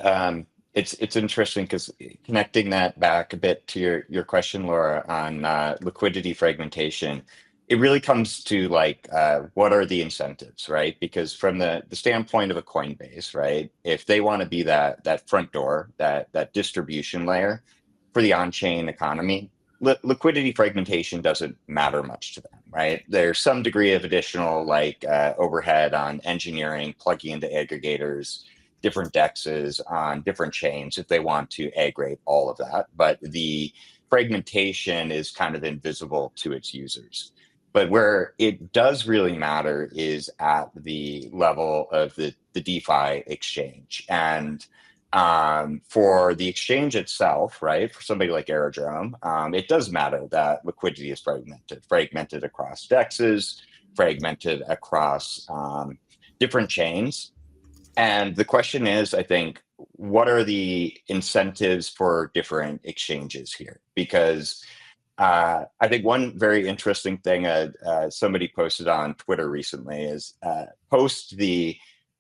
Speaker 2: it's interesting because connecting that back a bit to your question, Laura, on liquidity fragmentation, it really comes to like what are the incentives, right? Because from the standpoint of a Coinbase, right, if they want to be that front door, that distribution layer for the on-chain economy, liquidity fragmentation doesn't matter much to them, right? There's some degree of additional like overhead on engineering, plugging into aggregators, different dexes on different chains if they want to aggregate all of that. But the fragmentation is kind of invisible to its users. But where it does really matter is at the level of the DeFi exchange. And for the exchange itself, right, for somebody like Aerodrome, it does matter that liquidity is fragmented across dexes, fragmented across different chains. And the question is, I think, what are the incentives for different exchanges here? Because I think one very interesting thing somebody posted on Twitter recently is post the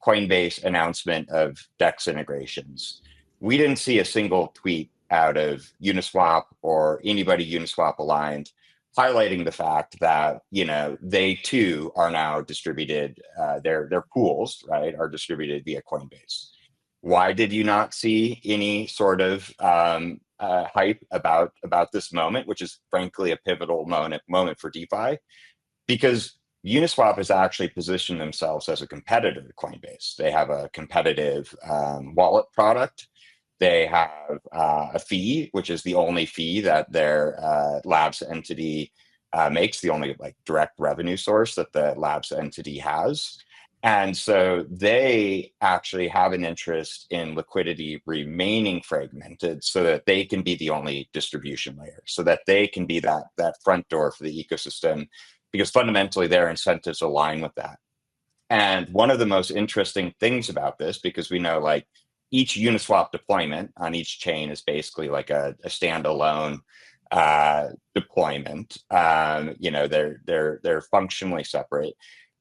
Speaker 2: Coinbase announcement of DEX integrations, we didn't see a single tweet out of Uniswap or anybody Uniswap aligned highlighting the fact that, you know, they too are now distributed, their pools, right, are distributed via Coinbase. Why did you not see any sort of hype about this moment, which is frankly a pivotal moment for DeFi? Because Uniswap has actually positioned themselves as a competitor to Coinbase. They have a competitive wallet product. They have a fee, which is the only fee that their Labs entity makes, the only like direct revenue source that the Labs entity has. And so they actually have an interest in liquidity remaining fragmented so that they can be the only distribution layer, so that they can be that front door for the ecosystem, because fundamentally their incentives align with that. And one of the most interesting things about this, because we know like each Uniswap deployment on each chain is basically like a standalone deployment. You know, they're functionally separate.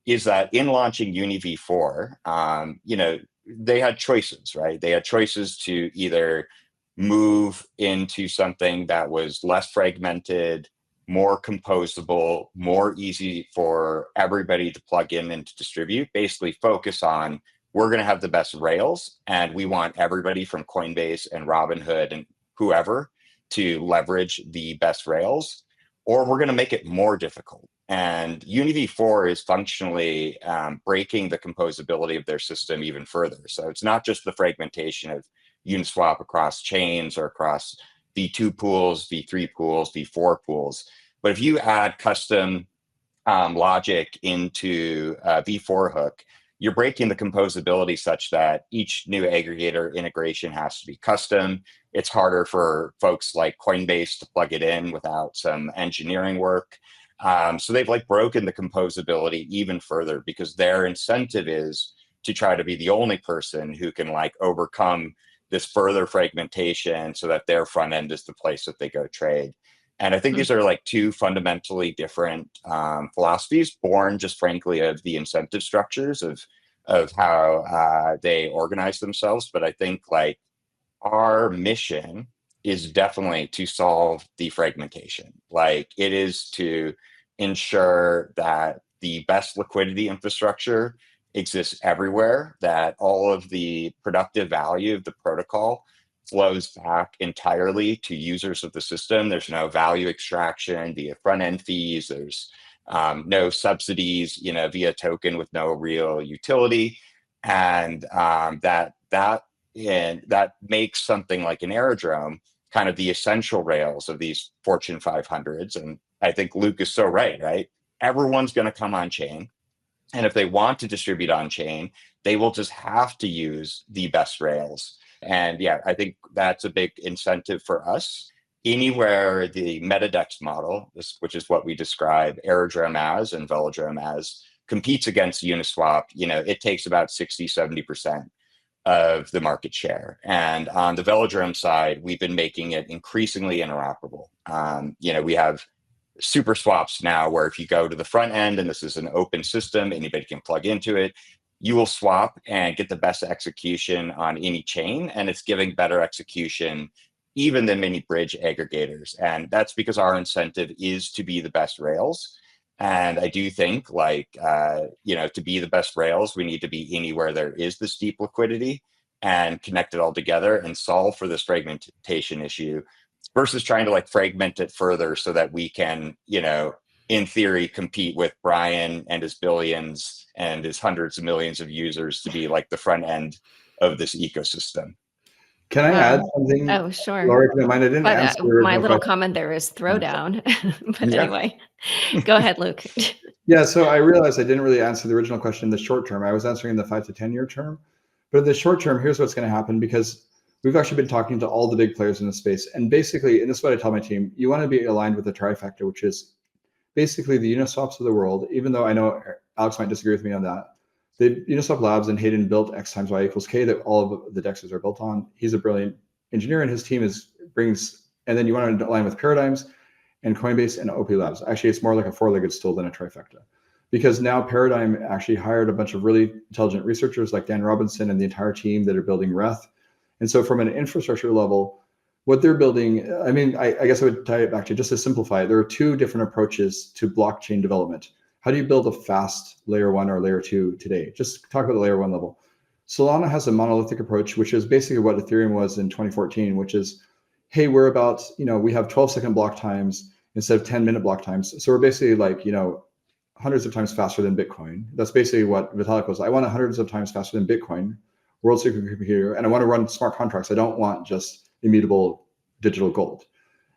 Speaker 2: Is that in launching Uni v4, you know, they had choices, right? They had choices to either move into something that was less fragmented, more composable, more easy for everybody to plug in and to distribute, basically focus on, we're going to have the best rails and we want everybody from Coinbase and Robinhood and whoever to leverage the best rails, or we're going to make it more difficult. And Uni v4 is functionally breaking the composability of their system even further. So it's not just the fragmentation of Uniswap across chains or across V2 pools, V3 pools, V4 pools, but if you add custom logic into V4 hook, you're breaking the composability such that each new aggregator integration has to be custom. It's harder for folks like Coinbase to plug it in without some engineering work. So they've like broken the composability even further because their incentive is to try to be the only person who can like overcome this further fragmentation so that their front end is the place that they go trade. And I think these are like two fundamentally different philosophies, born just frankly of the incentive structures of how they organize themselves. But I think like our mission is definitely to solve the fragmentation. Like it is to ensure that the best liquidity infrastructure exists everywhere, that all of the productive value of the protocol flows back entirely to users of the system. There's no value extraction via front end fees. There's no subsidies, via token with no real utility, and that makes something like an Aerodrome kind of the essential rails of these Fortune 500s. And I think Luke is so right? Everyone's going to come on chain. And if they want to distribute on chain, they will just have to use the best rails. And yeah, I think that's a big incentive for us. Anywhere the MetaDex model, which is what we describe Aerodrome as and Velodrome as, competes against Uniswap, it takes about 60-70% of the market share. And on the Velodrome side, we've been making it increasingly interoperable. We have super swaps now where if you go to the front end, and this is an open system, anybody can plug into it, you will swap and get the best execution on any chain. And it's giving better execution even than many bridge aggregators. And that's because our incentive is to be the best rails. And I do think to be the best rails, we need to be anywhere there is this deep liquidity and connect it all together and solve for this fragmentation issue versus trying to fragment it further so that we can, in theory, compete with Brian and his billions and his hundreds of millions of users to be like the front end of this ecosystem.
Speaker 1: Can I add something?
Speaker 3: Oh, sure.
Speaker 1: Laura, if you don't mind, I didn't answer
Speaker 3: my little
Speaker 1: question.
Speaker 3: comment there is throwdown. But anyway, go ahead, Luke.
Speaker 1: Yeah, so I realized I didn't really answer the original question in the short term. I was answering in the 5 to 10 year term. But in the short term, here's what's going to happen, because we've actually been talking to all the big players in the space. And basically, and this is what I tell my team, you want to be aligned with the trifecta, which is basically the Uniswaps of the world, even though I know Alex might disagree with me on that. The Uniswap Labs and Hayden built X times Y equals K that all of the dexes are built on. He's a brilliant engineer, and his team brings, and then you want to align with Paradigms and Coinbase and OP Labs. Actually, it's more like a four-legged stool than a trifecta, because now Paradigm actually hired a bunch of really intelligent researchers like Dan Robinson and the entire team that are building Reth. And so from an infrastructure level, what they're building, I guess I would tie it back to, just to simplify it, there are two different approaches to blockchain development. How do you build a fast layer 1 or layer 2 today? Just talk about the layer 1 level. Solana has a monolithic approach, which is basically what Ethereum was in 2014, which is, hey, we're about, we have 12-second block times instead of 10-minute block times. So we're basically hundreds of times faster than Bitcoin. That's basically what Vitalik was. I want hundreds of times faster than Bitcoin, world supercomputer, and I want to run smart contracts. I don't want just immutable digital gold.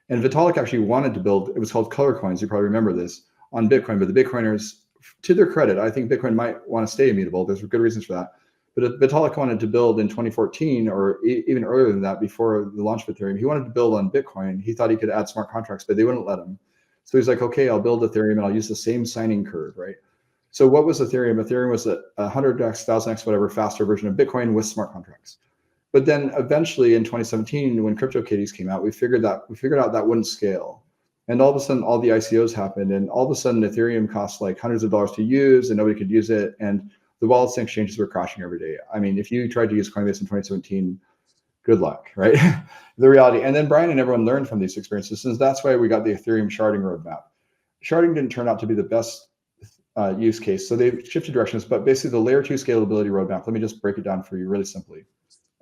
Speaker 1: And Vitalik actually wanted to build, it was called Color Coins, you probably remember this, on Bitcoin, but the Bitcoiners, to their credit, I think Bitcoin might want to stay immutable. There's good reasons for that. But Vitalik wanted to build in 2014, or even earlier than that, before the launch of Ethereum, he wanted to build on Bitcoin. He thought he could add smart contracts, but they wouldn't let him. So he's like, okay, I'll build Ethereum and I'll use the same signing curve, right? So what was Ethereum? Ethereum was a 100x, 1000x, whatever, faster version of Bitcoin with smart contracts. But then eventually in 2017, when CryptoKitties came out, we figured out that wouldn't scale. And all of a sudden, all the ICOs happened, and all of a sudden, Ethereum cost like hundreds of dollars to use, and nobody could use it. And the wallets and exchanges were crashing every day. I mean, if you tried to use Coinbase in 2017, good luck, right? The reality. And then Brian and everyone learned from these experiences, and that's why we got the Ethereum sharding roadmap. Sharding didn't turn out to be the best use case, so they've shifted directions. But basically, the layer 2 scalability roadmap. Let me just break it down for you really simply.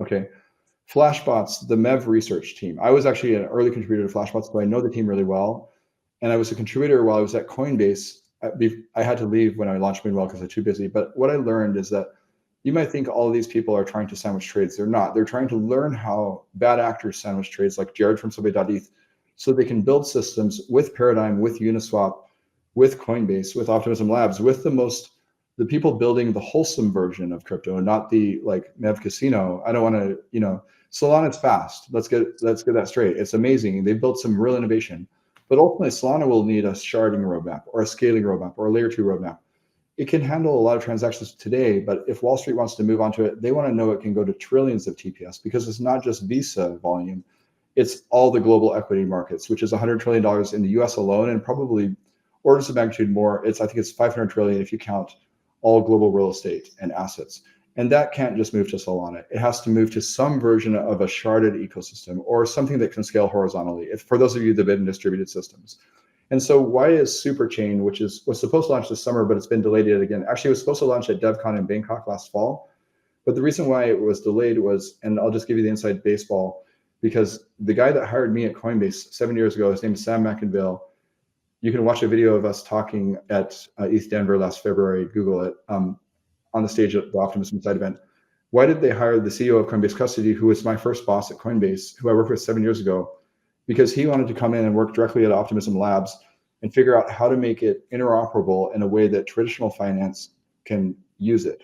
Speaker 1: Okay. Flashbots, the MEV research team. I was actually an early contributor to Flashbots, so I know the team really well. And I was a contributor while I was at Coinbase. I had to leave when I launched Moonwell because I was too busy. But what I learned is that you might think all of these people are trying to sandwich trades. They're not. They're trying to learn how bad actors sandwich trades, like Jared from Subway.eth, so they can build systems with Paradigm, with Uniswap, with Coinbase, with Optimism Labs, with the most the people building the wholesome version of crypto and not the like Mev Casino. I don't want to, Solana's fast. Let's get that straight. It's amazing. They've built some real innovation, but ultimately Solana will need a sharding roadmap or a scaling roadmap or a layer 2 roadmap. It can handle a lot of transactions today, but if Wall Street wants to move onto it, they want to know it can go to trillions of TPS, because it's not just Visa volume, it's all the global equity markets, which is $100 trillion in the US alone, and probably orders of magnitude more. I think it's 500 trillion if you count all global real estate and assets. And that can't just move to Solana. It has to move to some version of a sharded ecosystem or something that can scale horizontally, for those of you that bid in distributed systems. And so why is Superchain, which was supposed to launch this summer, but it's been delayed yet again. Actually, it was supposed to launch at DevCon in Bangkok last fall. But the reason why it was delayed was, and I'll just give you the inside baseball, because the guy that hired me at Coinbase 7 years ago, his name is Sam McInville. You can watch a video of us talking at ETH Denver last February, Google it, on the stage at the Optimism Inside event. Why did they hire the CEO of Coinbase Custody, who was my first boss at Coinbase, who I worked with 7 years ago? Because he wanted to come in and work directly at Optimism Labs and figure out how to make it interoperable in a way that traditional finance can use it.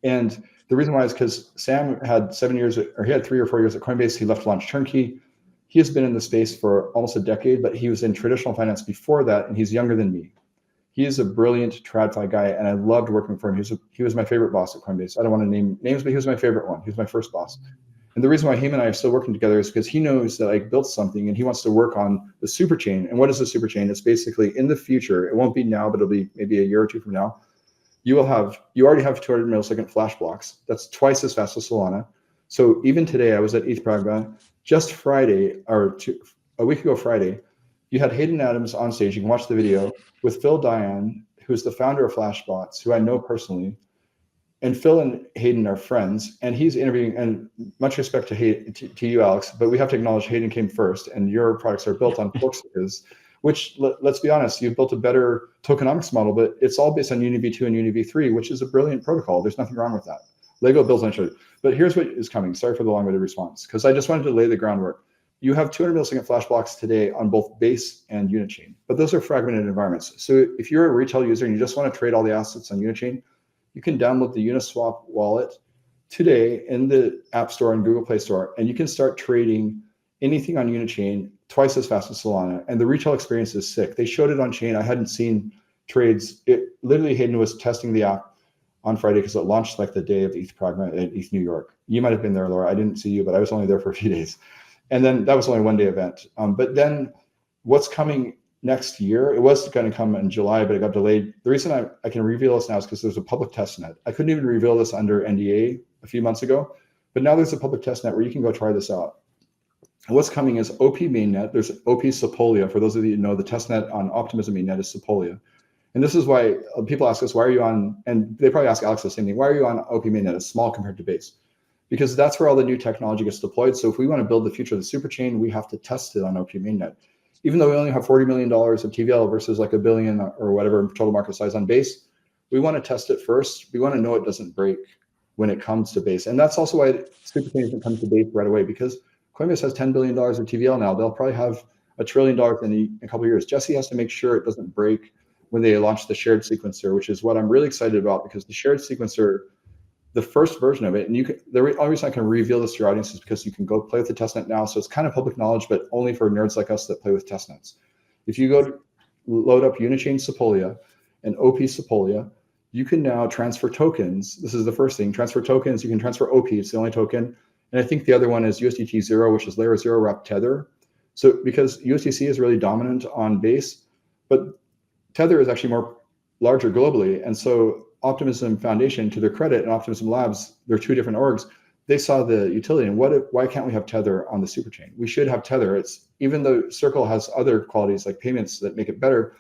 Speaker 1: And the reason why is because Sam had 7 years, or he had 3 or 4 years at Coinbase. He left to launch Turnkey. He has been in the space for almost a decade, but he was in traditional finance before that, and he's younger than me. He is a brilliant TradFi guy, and I loved working for him. He was my favorite boss at Coinbase. I don't want to name names, but he was my favorite one. He was my first boss. And the reason why him and I are still working together is because he knows that I built something and he wants to work on the super chain. And what is the super chain? It's basically in the future, it won't be now, but it'll be maybe a year or two from now. You already have 200 millisecond flash blocks. That's twice as fast as Solana. So even today, I was at ETH Pragma just Friday, a week ago Friday, you had Hayden Adams on stage. You can watch the video with Phil Diane, who's the founder of Flashbots, who I know personally. And Phil and Hayden are friends, and he's interviewing, and much respect to you, Alex, but we have to acknowledge Hayden came first, and your products are built on forks of his, which, let's be honest, you've built a better tokenomics model, but it's all based on UniV2 and UniV3, which is a brilliant protocol. There's nothing wrong with that. Lego builds on each other. But here's what is coming. Sorry for the long-winded response, because I just wanted to lay the groundwork. You have 200 millisecond flash blocks today on both Base and Unchained, but those are fragmented environments. So if you're a retail user and you just want to trade all the assets on Unchained, you can download the Uniswap wallet today in the App Store and Google Play Store, and you can start trading anything on Unichain twice as fast as Solana. And the retail experience is sick. They showed it on chain. I hadn't seen trades. Literally, Hayden was testing the app on Friday because it launched like the day of ETH Pragma at ETH New York. You might have been there, Laura. I didn't see you, but I was only there for a few days. And then that was only a one-day event. But then what's coming next year, it was going to come in July, but it got delayed. The reason I can reveal this now is because there's a public testnet. I couldn't even reveal this under NDA a few months ago, but now there's a public testnet where you can go try this out. And what's coming is OP mainnet. There's OP Sepolia. For those of you who know, the testnet on Optimism mainnet is Sepolia. And this is why people ask us, why are you on, and they probably ask Alex the same thing, why are you on OP mainnet? It's small compared to Base. Because that's where all the new technology gets deployed. So if we want to build the future of the super chain, we have to test it on OP mainnet. Even though we only have $40 million of TVL versus like $1 billion or whatever total market size on Base, we want to test it first. We want to know it doesn't break when it comes to Base. And that's also why super chain isn't coming to Base right away, because Coinbase has $10 billion of TVL now. They'll probably have $1 trillion in a couple of years. Jesse has to make sure it doesn't break when they launch the shared sequencer, which is what I'm really excited about, because the shared sequencer, the first version of it, and the only reason I can reveal this to your audience is because you can go play with the testnet now. So it's kind of public knowledge, but only for nerds like us that play with testnets. If you go to load up Unichain Sepolia and OP Sepolia, you can now transfer tokens. This is the first thing, transfer tokens. You can transfer OP, it's the only token. And I think the other one is USDT 0, which is layer 0 wrapped Tether. So because USDC is really dominant on Base, but Tether is actually more larger globally. And so Optimism Foundation, to their credit, and Optimism Labs, they're two different orgs. They saw the utility, and why can't we have Tether on the superchain? We should have Tether. It's, even though Circle has other qualities like payments that make it better,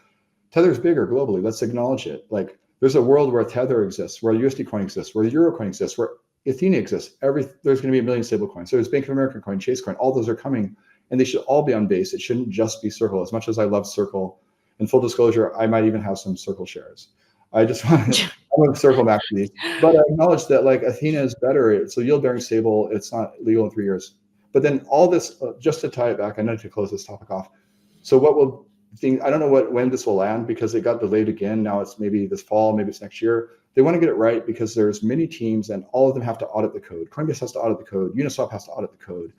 Speaker 1: Tether's bigger globally. Let's acknowledge it. Like, there's a world where Tether exists, where USD coin exists, where the Euro coin exists, where Ethereum exists. There's going to be a million stable coins. So there's Bank of America coin, Chase coin. All those are coming, and they should all be on Base. It shouldn't just be Circle. As much as I love Circle, and full disclosure, I might even have some Circle shares. I just want to circle back to these, but I acknowledge that like Athena is better. So yield bearing stable, it's not legal in 3 years. But then all this, just to tie it back, I need to close this topic off. So what will thing. I don't know when this will land because it got delayed again. Now it's maybe this fall, maybe it's next year. They want to get it right because there's many teams and all of them have to audit the code. Coinbase has to audit the code. Uniswap has to audit the code.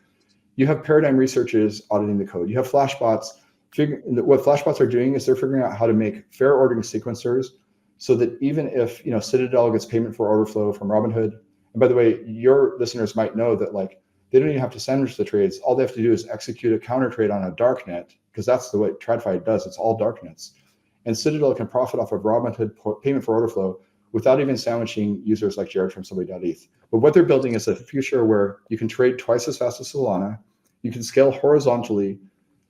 Speaker 1: You have Paradigm researchers auditing the code. You have Flashbots. What Flashbots are doing is they're figuring out how to make fair ordering sequencers so that even if Citadel gets payment for order flow from Robinhood, and by the way, your listeners might know that like they don't even have to sandwich the trades. All they have to do is execute a counter trade on a dark net because that's the way TradFi does. It's all dark nets. And Citadel can profit off of Robinhood payment for order flow without even sandwiching users like Jared from somebody.eth. But what they're building is a future where you can trade twice as fast as Solana. You can scale horizontally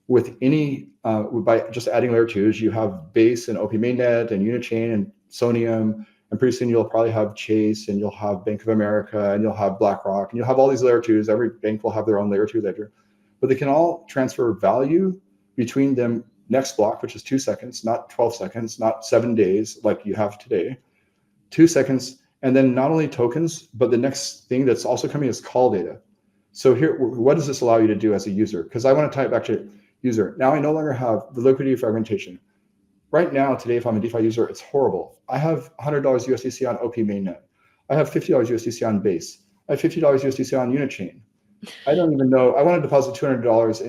Speaker 1: with any, by just adding layer twos. You have Base and OP Mainnet and Unchained and Sonium. And pretty soon you'll probably have Chase and you'll have Bank of America and you'll have BlackRock and you'll have all these layer twos. Every bank will have their own layer two ledger, but they can all transfer value between them next block, which is 2 seconds, not 12 seconds, not 7 days like you have today, 2 seconds. And then not only tokens, but the next thing that's also coming is call data. So here, what does this allow you to do as a user? Because I want to tie it back to user. Now I no longer have the liquidity fragmentation. Right now, today, if I'm a DeFi user, it's horrible. I have $100 USDC on OP Mainnet. I have $50 USDC on Base. I have $50 USDC on Unichain. I don't even know. I want to deposit $200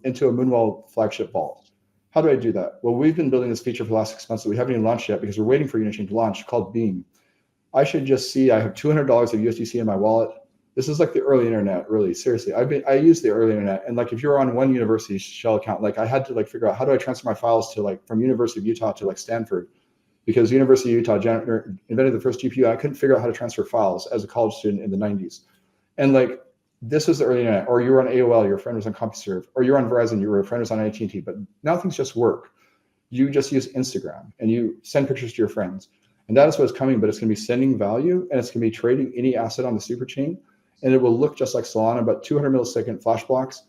Speaker 1: into a Moonwell flagship vault. How do I do that? Well, we've been building this feature for the last 6 months that we haven't even launched yet because we're waiting for Unichain to launch, called Beam. I should just see I have $200 of USDC in my wallet. This is like the early internet, really, seriously. I use the early internet, and like if you're on one university shell account, like I had to like figure out how do I transfer my files to like from University of Utah to like Stanford, because University of Utah invented the first GPU. I couldn't figure out how to transfer files as a college student in the 90s, and like this was the early internet. Or you were on AOL, your friend was on CompuServe, or you're on Verizon, your friend was on AT&T. But now things just work. You just use Instagram and you send pictures to your friends, and that is what's coming. But it's going to be sending value, and it's going to be trading any asset on the super chain. And it will look just like Solana, but 200 millisecond flash blocks.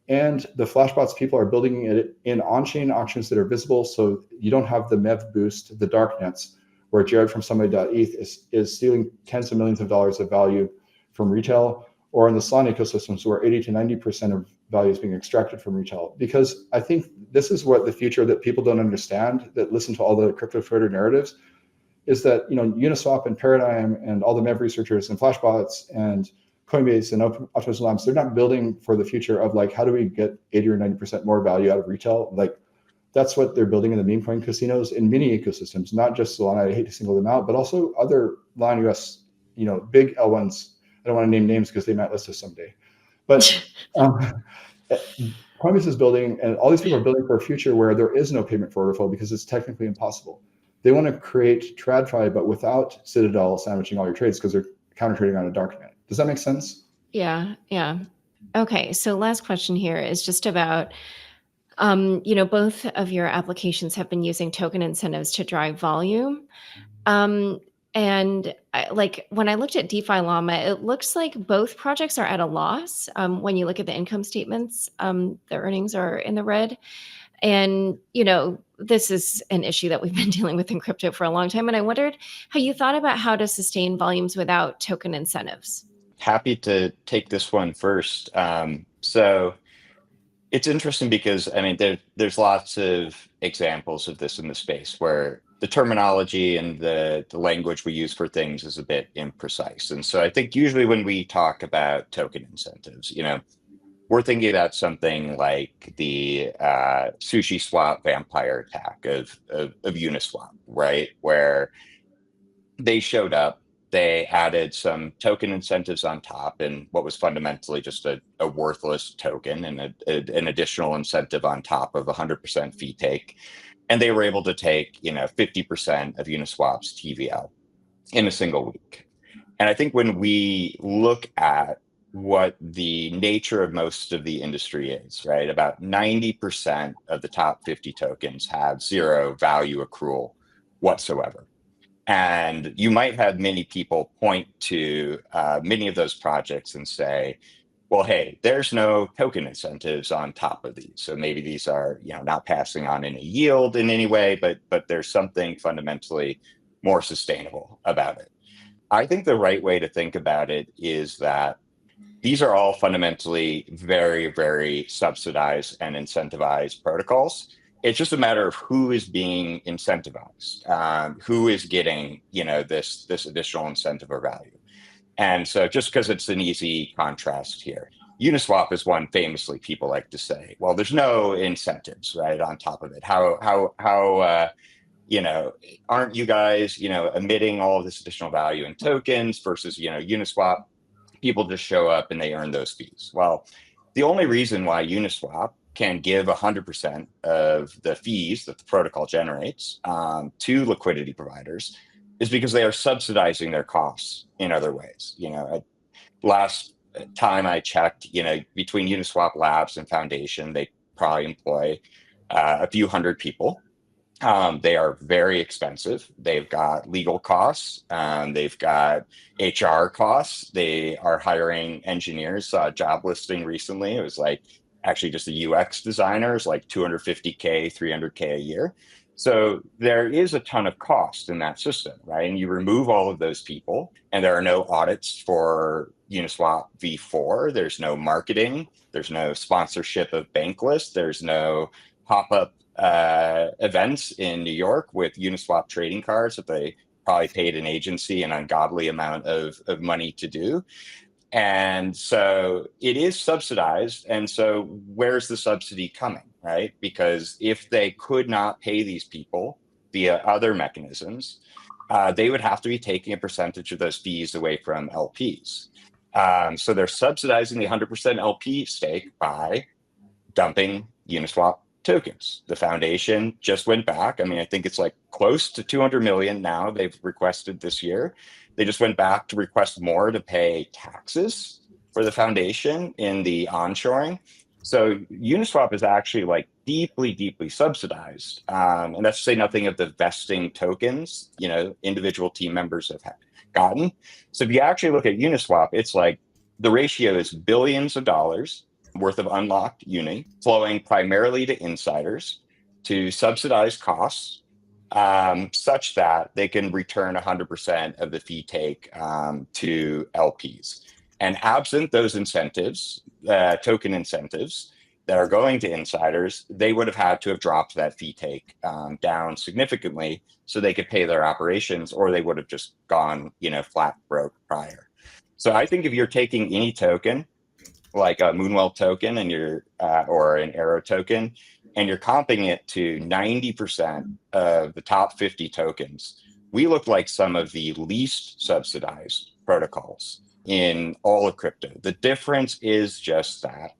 Speaker 1: And the flashbots people are building it in on-chain auctions that are visible, so you don't have the MEV boost, the dark nets, where Jared from somebody.eth is stealing tens of millions of dollars of value from retail, or in the Solana ecosystems where 80 to 90% of value is being extracted from retail. Because I think this is what the future that people don't understand, that listen to all the crypto trader narratives, is that Uniswap and Paradigm and all the MEV researchers and flashbots and Coinbase and Optimism Labs, they're not building for the future of like, how do we get 80 or 90% more value out of retail? Like that's what they're building in the meme coin casinos in many ecosystems, not just Solana. I hate to single them out, but also other non-US, big L1s. I don't want to name names because they might list us someday. But Coinbase is building, and all these people are building for a future where there is no payment for order flow because it's technically impossible. They want to create TradFi, but without Citadel sandwiching all your trades because they're counter trading on a darknet. Does that make sense?
Speaker 3: Yeah. Okay. So last question here is just about, both of your applications have been using token incentives to drive volume. And when I looked at DeFi Llama, it looks like both projects are at a loss. When you look at the income statements, the earnings are in the red. And, this is an issue that we've been dealing with in crypto for a long time. And I wondered how you thought about how to sustain volumes without token incentives.
Speaker 2: Happy to take this one first. So it's interesting because there's lots of examples of this in the space where the terminology and the language we use for things is a bit imprecise. And so I think usually when we talk about token incentives, we're thinking about something like the sushi swap vampire attack of Uniswap, right? Where they showed up, they added some token incentives on top, and what was fundamentally just a worthless token and an additional incentive on top of 100% fee take. And they were able to take, 50% of Uniswap's TVL in a single week. And I think when we look at what the nature of most of the industry is, right? About 90% of the top 50 tokens have zero value accrual whatsoever. And you might have many people point to many of those projects and say, well, hey, there's no token incentives on top of these. So maybe these are, not passing on any yield in any way, but there's something fundamentally more sustainable about it. I think the right way to think about it is that these are all fundamentally very, very subsidized and incentivized protocols. it's just a matter of who is being incentivized, who is getting, this additional incentive or value. And so just because it's an easy contrast here, Uniswap is one famously people like to say, well, there's no incentives, right, on top of it. Aren't you guys, emitting all of this additional value in tokens versus, Uniswap? People just show up and they earn those fees. Well, the only reason why Uniswap can give 100% of the fees that the protocol generates to liquidity providers is because they are subsidizing their costs in other ways. Last time I checked, between Uniswap Labs and Foundation, they probably employ a few hundred people. They are very expensive. They've got legal costs. They've got HR costs. They are hiring engineers. Saw a job listing recently. It was like actually just a UX designer is like $250K, $300K a year. So there is a ton of cost in that system, right? And you remove all of those people, and there are no audits for Uniswap v4. There's no marketing. There's no sponsorship of bank lists. There's no pop-up events in New York with Uniswap trading cards that they probably paid an agency an ungodly amount of money to do. And so it is subsidized. And so where's the subsidy coming, right? Because if they could not pay these people via other mechanisms, they would have to be taking a percentage of those fees away from LPs. So they're subsidizing the 100% LP stake by dumping Uniswap tokens. The foundation just went back. I mean, I think it's like close to 200 million now they've requested this year. They just went back to request more to pay taxes for the foundation in the onshoring. So Uniswap is actually like deeply, deeply subsidized. And that's to say nothing of the vesting tokens, individual team members have gotten. So if you actually look at Uniswap, it's like the ratio is billions of dollars worth of unlocked uni flowing primarily to insiders to subsidize costs, such that they can return 100% of the fee take to LPs. And absent those incentives, token incentives that are going to insiders, they would have had to have dropped that fee take down significantly so they could pay their operations, or they would have just gone, flat broke prior. So I think if you're taking any token, like a Moonwell token and or an Arrow token, and you're comping it to 90% of the top 50 tokens, we look like some of the least subsidized protocols in all of crypto. The difference is just that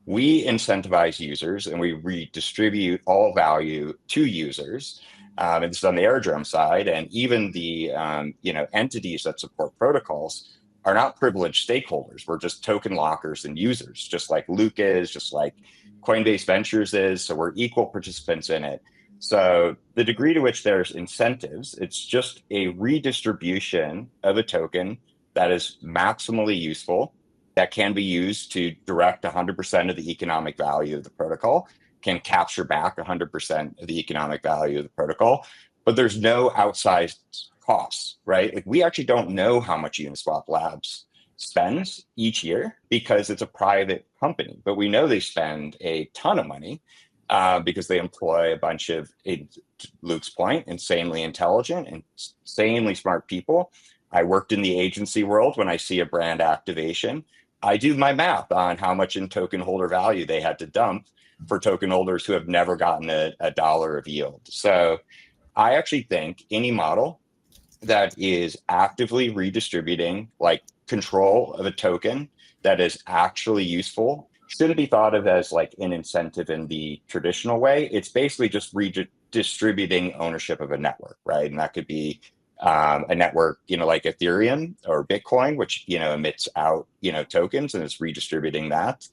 Speaker 2: we incentivize users and we redistribute all value to users. And this is on the Aerodrome side, and even the entities that support protocols are not privileged stakeholders. We're just token lockers and users, just like Luke is, just like Coinbase Ventures is. So we're equal participants in it. So the degree to which there's incentives, it's just a redistribution of a token that is maximally useful, that can be used to direct 100% of the economic value of the protocol, can capture back 100% of the economic value of the protocol, but there's no outsized costs, right? Like we actually don't know how much Uniswap Labs spends each year because it's a private company, but we know they spend a ton of money because they employ a bunch of, Luke's point, insanely intelligent and insanely smart people. I worked in the agency world. When I see a brand activation, I do my math on how much in token holder value they had to dump for token holders who have never gotten a dollar of yield. So I actually think any model that is actively redistributing like control of a token that is actually useful shouldn't be thought of as like an incentive in the traditional way. It's basically just redistributing ownership of a network, right? And that could be a network, like Ethereum or Bitcoin, which, emits out, tokens and is redistributing that.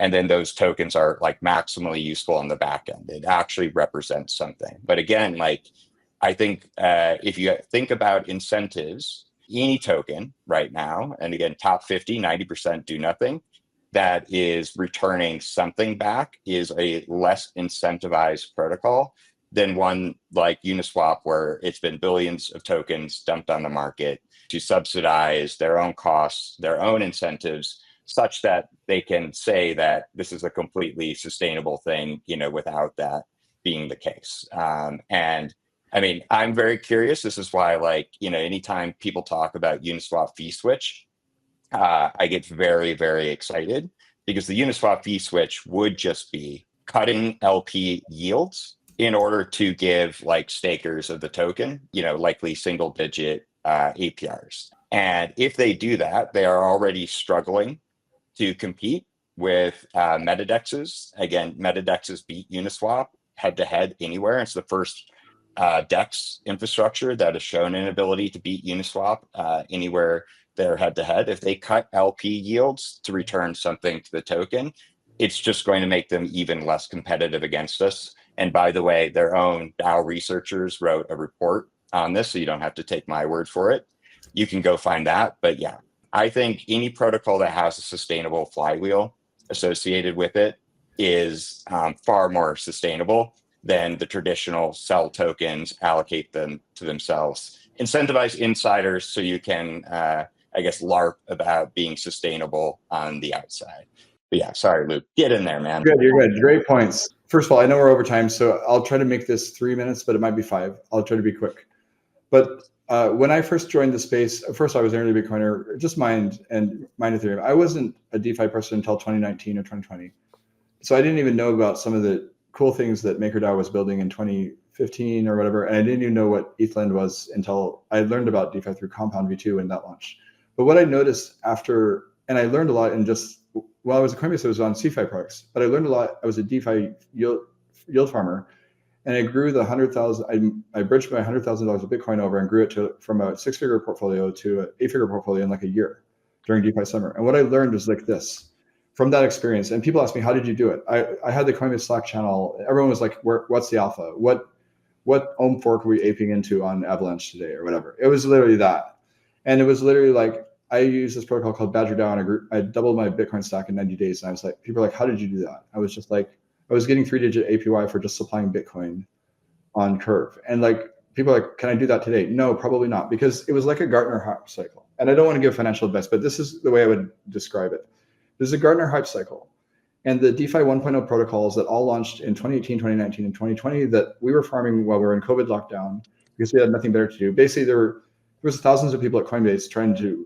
Speaker 2: And then those tokens are like maximally useful on the back end. It actually represents something. But again, like, I think if you think about incentives, any token right now, and again, top 50, 90% do nothing, that is returning something back is a less incentivized protocol than one like Uniswap, where it's been billions of tokens dumped on the market to subsidize their own costs, their own incentives, such that they can say that this is a completely sustainable thing, without that being the case. And I mean, I'm very curious. This is why, like, anytime people talk about Uniswap fee switch, I get very, very excited, because the Uniswap fee switch would just be cutting LP yields in order to give like stakers of the token, likely single digit APRs. And if they do that, they are already struggling to compete with metadexes. Again, metadexes beat Uniswap head to head anywhere. It's the first DEX infrastructure that has shown an ability to beat Uniswap anywhere they're head to head. If they cut LP yields to return something to the token, it's just going to make them even less competitive against us. And by the way, their own DAO researchers wrote a report on this, so you don't have to take my word for it. You can go find that. But yeah, I think any protocol that has a sustainable flywheel associated with it is far more sustainable than the traditional sell tokens, allocate them to themselves, incentivize insiders so you can, I guess, LARP about being sustainable on the outside. But yeah, sorry, Luke, get in there, man.
Speaker 1: Good, you're good. Great points. First of all, I know we're over time, so I'll try to make this 3 minutes, but it might be 5. I'll try to be quick. But when I first joined the space, first I was an early Bitcoiner, just mined Ethereum. I wasn't a DeFi person until 2019 or 2020. So I didn't even know about some of the cool things that MakerDAO was building in 2015 or whatever. And I didn't even know what ETHLend was until I learned about DeFi through Compound V2 when that launched. But what I noticed after, and I learned a lot in just, while I was at Coinbase, I was on CeFi products, but I learned a lot. I was a DeFi yield farmer, and I grew the 100,000, I bridged my $100,000 of Bitcoin over and grew it from a 6-figure portfolio to an 8-figure portfolio in like a year during DeFi summer. And what I learned was like this from that experience. And people ask me, how did you do it? I had the Coinbase Slack channel. Everyone was like, what's the alpha? What ohm fork are we aping into on Avalanche today or whatever? It was literally that. And it was literally like, I used this protocol called Badger DAO, and I doubled my Bitcoin stack in 90 days. And I was like, people are like, how did you do that? I was just like, I was getting 3-digit APY for just supplying Bitcoin on Curve. And like, people are like, can I do that today? No, probably not, because it was like a Gartner hype cycle. And I don't want to give financial advice, but this is the way I would describe it. There's a Gartner hype cycle. And the DeFi 1.0 protocols that all launched in 2018, 2019, and 2020 that we were farming while we were in COVID lockdown because we had nothing better to do. Basically, there was thousands of people at Coinbase trying to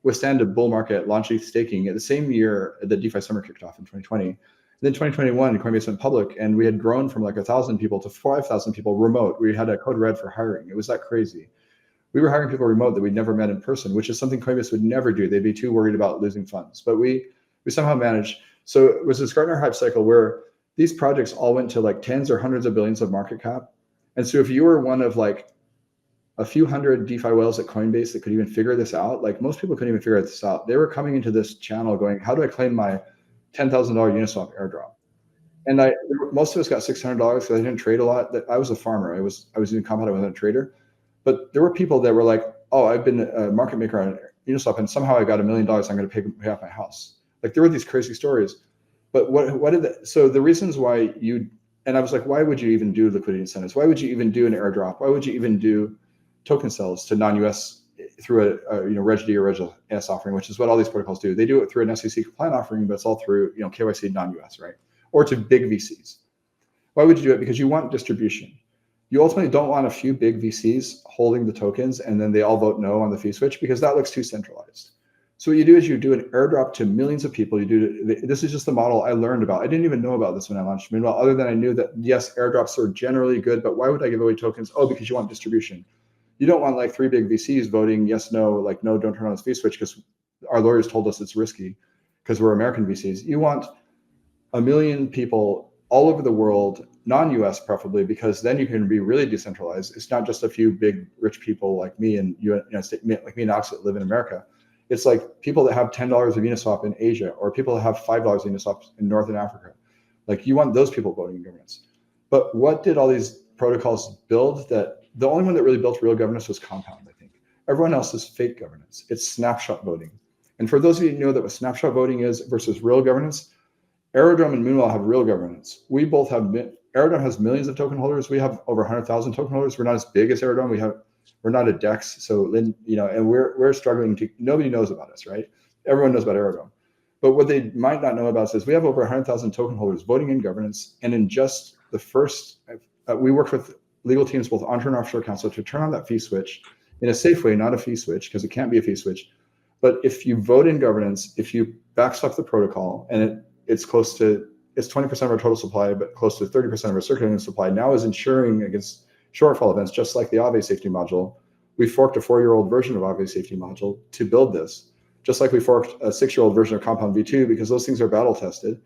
Speaker 1: withstand a bull market, launching staking at the same year that DeFi summer kicked off in 2020. And then 2021, Coinbase went public, and we had grown from like 1,000 people to 5,000 people remote. We had a code red for hiring. It was that crazy. We were hiring people remote that we'd never met in person, which is something Coinbase would never do. They'd be too worried about losing funds. But we somehow managed. So it was this Gartner hype cycle where these projects all went to like tens or hundreds of billions of market cap. And so if you were one of like a few hundred DeFi whales at Coinbase that could even figure this out, like most people couldn't even figure this out. They were coming into this channel going, how do I claim my $10,000 Uniswap airdrop? And most of us got $600 because I didn't trade a lot. I was a farmer. I was doing compound. I wasn't a trader. But there were people that were like, oh, I've been a market maker on Uniswap, and somehow I got $1 million. I'm going to pay off my house. Like there were these crazy stories. But so the reasons why and I was like, why would you even do liquidity incentives? Why would you even do an airdrop? Why would you even do token sales to non-US through a Reg D or Reg S offering, which is what all these protocols do. They do it through an SEC compliant offering, but it's all through KYC non-US, right? Or to big VCs. Why would you do it? Because you want distribution. You ultimately don't want a few big VCs holding the tokens and then they all vote no on the fee switch, because that looks too centralized. So what you do is you do an airdrop to millions of people. This is just the model I learned about. I didn't even know about this when I launched Moonwell, other than I knew that yes, airdrops are generally good, but why would I give away tokens? Oh, because you want distribution. You don't want like 3 big VCs voting yes, no, like no, don't turn on this fee switch because our lawyers told us it's risky because we're American VCs. You want 1 million people all over the world, non-US preferably, because then you can be really decentralized. It's not just a few big rich people like me and like me and Alex that live in America. It's like people that have $10 of Uniswap in Asia, or people that have $5 of Uniswap in Northern Africa. Like you want those people voting in governance. But what did all these protocols build? That the only one that really built real governance was Compound, I think. Everyone else is fake governance. It's snapshot voting. And for those of you who know that what snapshot voting is versus real governance, Aerodrome and Moonwell have real governance. We both have, Aerodrome has millions of token holders. We have over 100,000 token holders. We're not as big as Aerodrome. We're not a DEX. So, and we're struggling to, nobody knows about us, right? Everyone knows about Aerodrome. But what they might not know about us is we have over 100,000 token holders voting in governance. And in just the first, we worked with legal teams, both onshore and offshore counsel, to turn on that fee switch in a safe way, not a fee switch, because it can't be a fee switch. But if you vote in governance, if you backstop the protocol, and it's 20% of our total supply, but close to 30% of our circulating supply now is insuring against shortfall events, just like the Aave safety module. We forked a 4-year-old version of Aave safety module to build this, just like we forked a 6-year-old version of Compound V2, because those things are battle tested.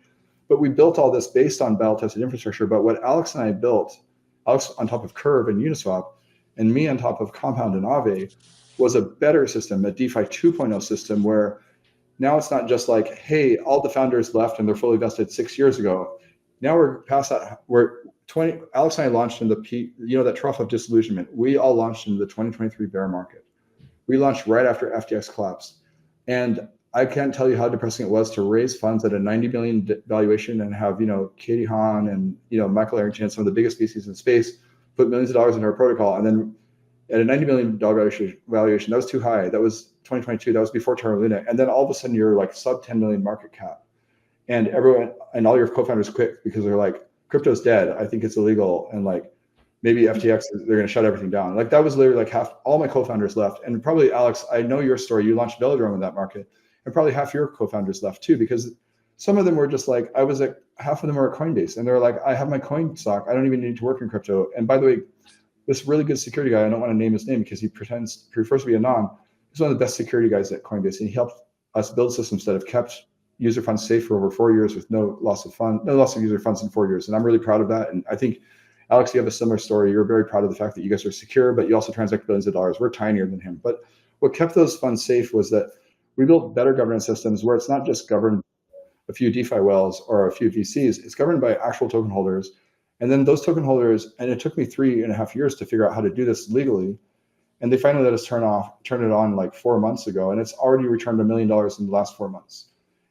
Speaker 1: But we built all this based on battle tested infrastructure. But what Alex and I built, Alex on top of Curve and Uniswap, and me on top of Compound and Aave, was a better system, a DeFi 2.0 system, where now it's not just like, hey, all the founders left and they're fully vested 6 years ago. Now we're past that. Alex and I launched in that trough of disillusionment. We all launched in the 2023 bear market. We launched right after FTX collapsed. And I can't tell you how depressing it was to raise funds at a 90 million valuation and have, Katie Hahn and, Michael Arrington, some of the biggest VCs in space, put millions of dollars into our protocol. And then at a $90 million valuation, that was too high. That was 2022. That was before Terra Luna. And then all of a sudden you're like sub 10 million market cap. And everyone and all your co-founders quit because they're like, crypto's dead. I think it's illegal. And like, maybe FTX, they're going to shut everything down. Like that was literally like half, all my co-founders left. And probably Alex, I know your story. You launched Velodrome in that market, and probably half your co-founders left too, because some of them were just like, half of them are at Coinbase, and they're like, I have my coin stock. I don't even need to work in crypto. And by the way, this really good security guy, I don't want to name his name because he prefers to be anon. He's one of the best security guys at Coinbase, and he helped us build systems that have kept user funds safe for over 4 years with no loss of user funds in 4 years. And I'm really proud of that. And I think, Alex, you have a similar story. You're very proud of the fact that you guys are secure, but you also transact billions of dollars. We're tinier than him. But what kept those funds safe was that we built better governance systems where it's not just governed a few DeFi whales or a few VCs. It's governed by actual token holders. And then those token holders, and it took me 3.5 years to figure out how to do this legally. And they finally let us turn it on like 4 months ago. And it's already returned $1 million in the last 4 months.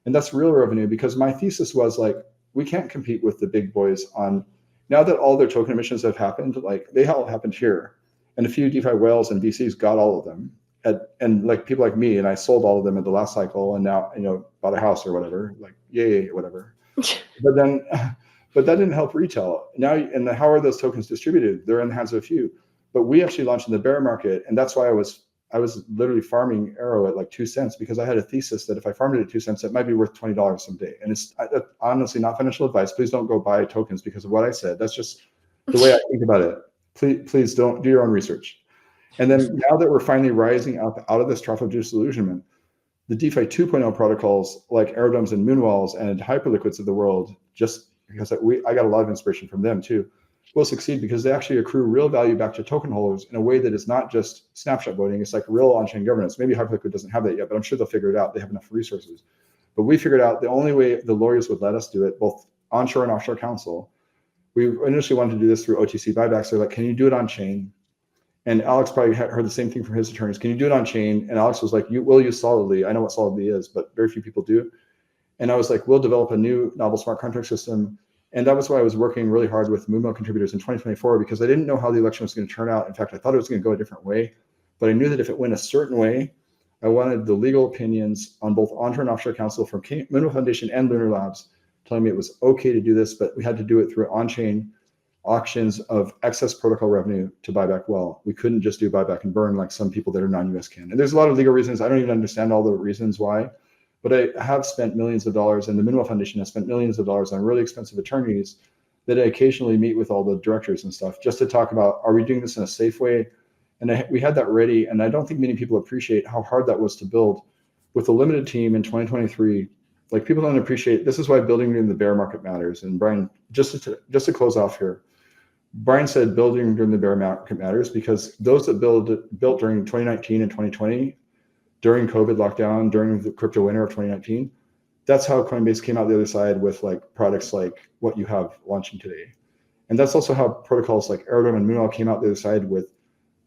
Speaker 1: And that's real revenue, because my thesis was like, we can't compete with the big boys on, now that all their token emissions have happened, like they all happened here. And a few DeFi whales and VCs got all of them. And like people like me, and I sold all of them in the last cycle, and now, bought a house or whatever, like, yay, whatever. But that didn't help retail. Now, and how are those tokens distributed? They're in the hands of a few. But we actually launched in the bear market, and that's why I was literally farming Arrow at like 2 cents, because I had a thesis that if I farmed it at 2 cents, it might be worth $20 someday. And it's honestly not financial advice. Please don't go buy tokens because of what I said. That's just the way I think about it. Please don't do your own research. And then now that we're finally rising up out of this trough of disillusionment, the DeFi 2.0 protocols like Aerodromes and Moonwells and Hyperliquids of the world, just because I got a lot of inspiration from them too, will succeed because they actually accrue real value back to token holders in a way that is not just snapshot voting. It's like real on-chain governance. Maybe Hyperliquid doesn't have that yet, but I'm sure they'll figure it out. They have enough resources. But we figured out the only way the lawyers would let us do it, both onshore and offshore counsel. We initially wanted to do this through OTC buybacks. They're like, can you do it on chain? And Alex probably heard the same thing from his attorneys. Can you do it on chain? And Alex was like, we'll use solidly. I know what solidly is, but very few people do. And I was like, we'll develop a new novel smart contract system. And that was why I was working really hard with Moonwell contributors in 2024, because I didn't know how the election was going to turn out. In fact, I thought it was going to go a different way, but I knew that if it went a certain way, I wanted the legal opinions on both onshore and offshore counsel from Moonwell Foundation and Lunar Labs telling me it was okay to do this, but we had to do it through on-chain auctions of excess protocol revenue to buy back well. We couldn't just do buyback and burn like some people that are non-US can. And there's a lot of legal reasons. I don't even understand all the reasons why. But I have spent millions of dollars, and the Moonwell Foundation has spent millions of dollars on really expensive attorneys that I occasionally meet with all the directors and stuff just to talk about, are we doing this in a safe way? And we had that ready, and I don't think many people appreciate how hard that was to build with a limited team in 2023. Like, people don't appreciate, this is why building during the bear market matters. And Brian, just to close off here, Brian said building during the bear market matters because those that built during 2019 and 2020, during COVID lockdown, during the crypto winter of 2019, that's how Coinbase came out the other side with like products like what you have launching today. And that's also how protocols like Aerodrome and Moonwell came out the other side with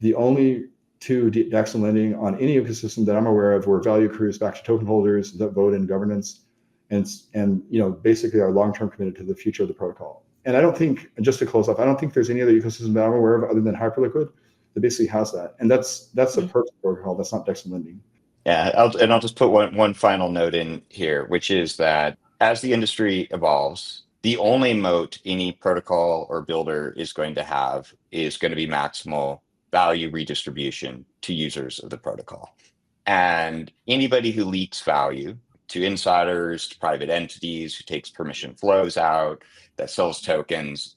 Speaker 1: the only two DEX and lending on any ecosystem that I'm aware of where value accrues back to token holders that vote in governance and basically are long-term committed to the future of the protocol. And I don't think, just to close off, I don't think there's any other ecosystem that I'm aware of other than Hyperliquid that basically has that. And that's a perfect protocol. That's not DEX and lending.
Speaker 2: Yeah, I'll just put one final note in here, which is that as the industry evolves, the only moat any protocol or builder is going to have is going to be maximal value redistribution to users of the protocol. And anybody who leaks value to insiders, to private entities, who takes permission flows out, that sells tokens,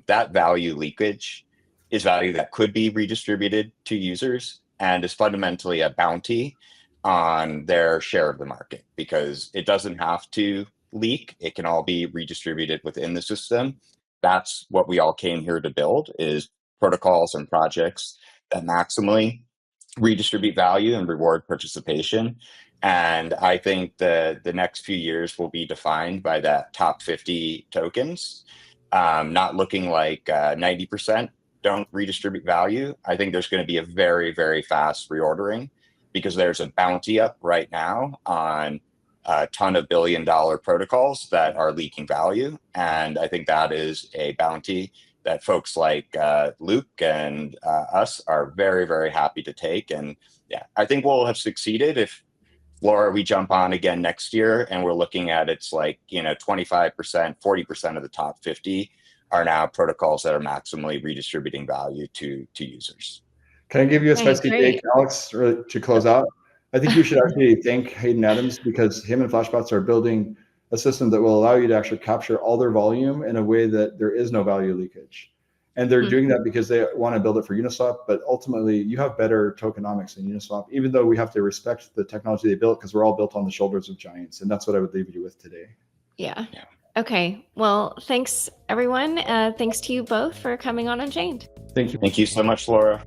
Speaker 2: that value leakage is value that could be redistributed to users and is fundamentally a bounty on their share of the market, because it doesn't have to leak. It can all be redistributed within the system. That's what we all came here to build, is protocols and projects that maximally redistribute value and reward participation. And I think the next few years will be defined by that top 50 tokens, not looking like 90% don't redistribute value. I think there's going to be a very, very fast reordering, because there's a bounty up right now on a ton of billion-dollar protocols that are leaking value. And I think that is a bounty that folks like Luke and us are very, very happy to take. And yeah, I think we'll have succeeded if, Laura, we jump on again next year and we're looking at it's like, 25%, 40% of the top 50 are now protocols that are maximally redistributing value to users.
Speaker 1: Can I give you a
Speaker 3: Okay,
Speaker 1: spicy
Speaker 3: great.
Speaker 1: take, Alex, to close out? I think you should actually thank Hayden Adams, because him and Flashbots are building a system that will allow you to actually capture all their volume in a way that there is no value leakage. And they're doing that because they want to build it for Uniswap, but ultimately you have better tokenomics than Uniswap, even though we have to respect the technology they built, because we're all built on the shoulders of giants. And that's what I would leave you with today.
Speaker 3: Yeah. Okay. Well, thanks everyone. Thanks to you both for coming on Unchained.
Speaker 1: Thank you.
Speaker 2: Thank you so much, Laura.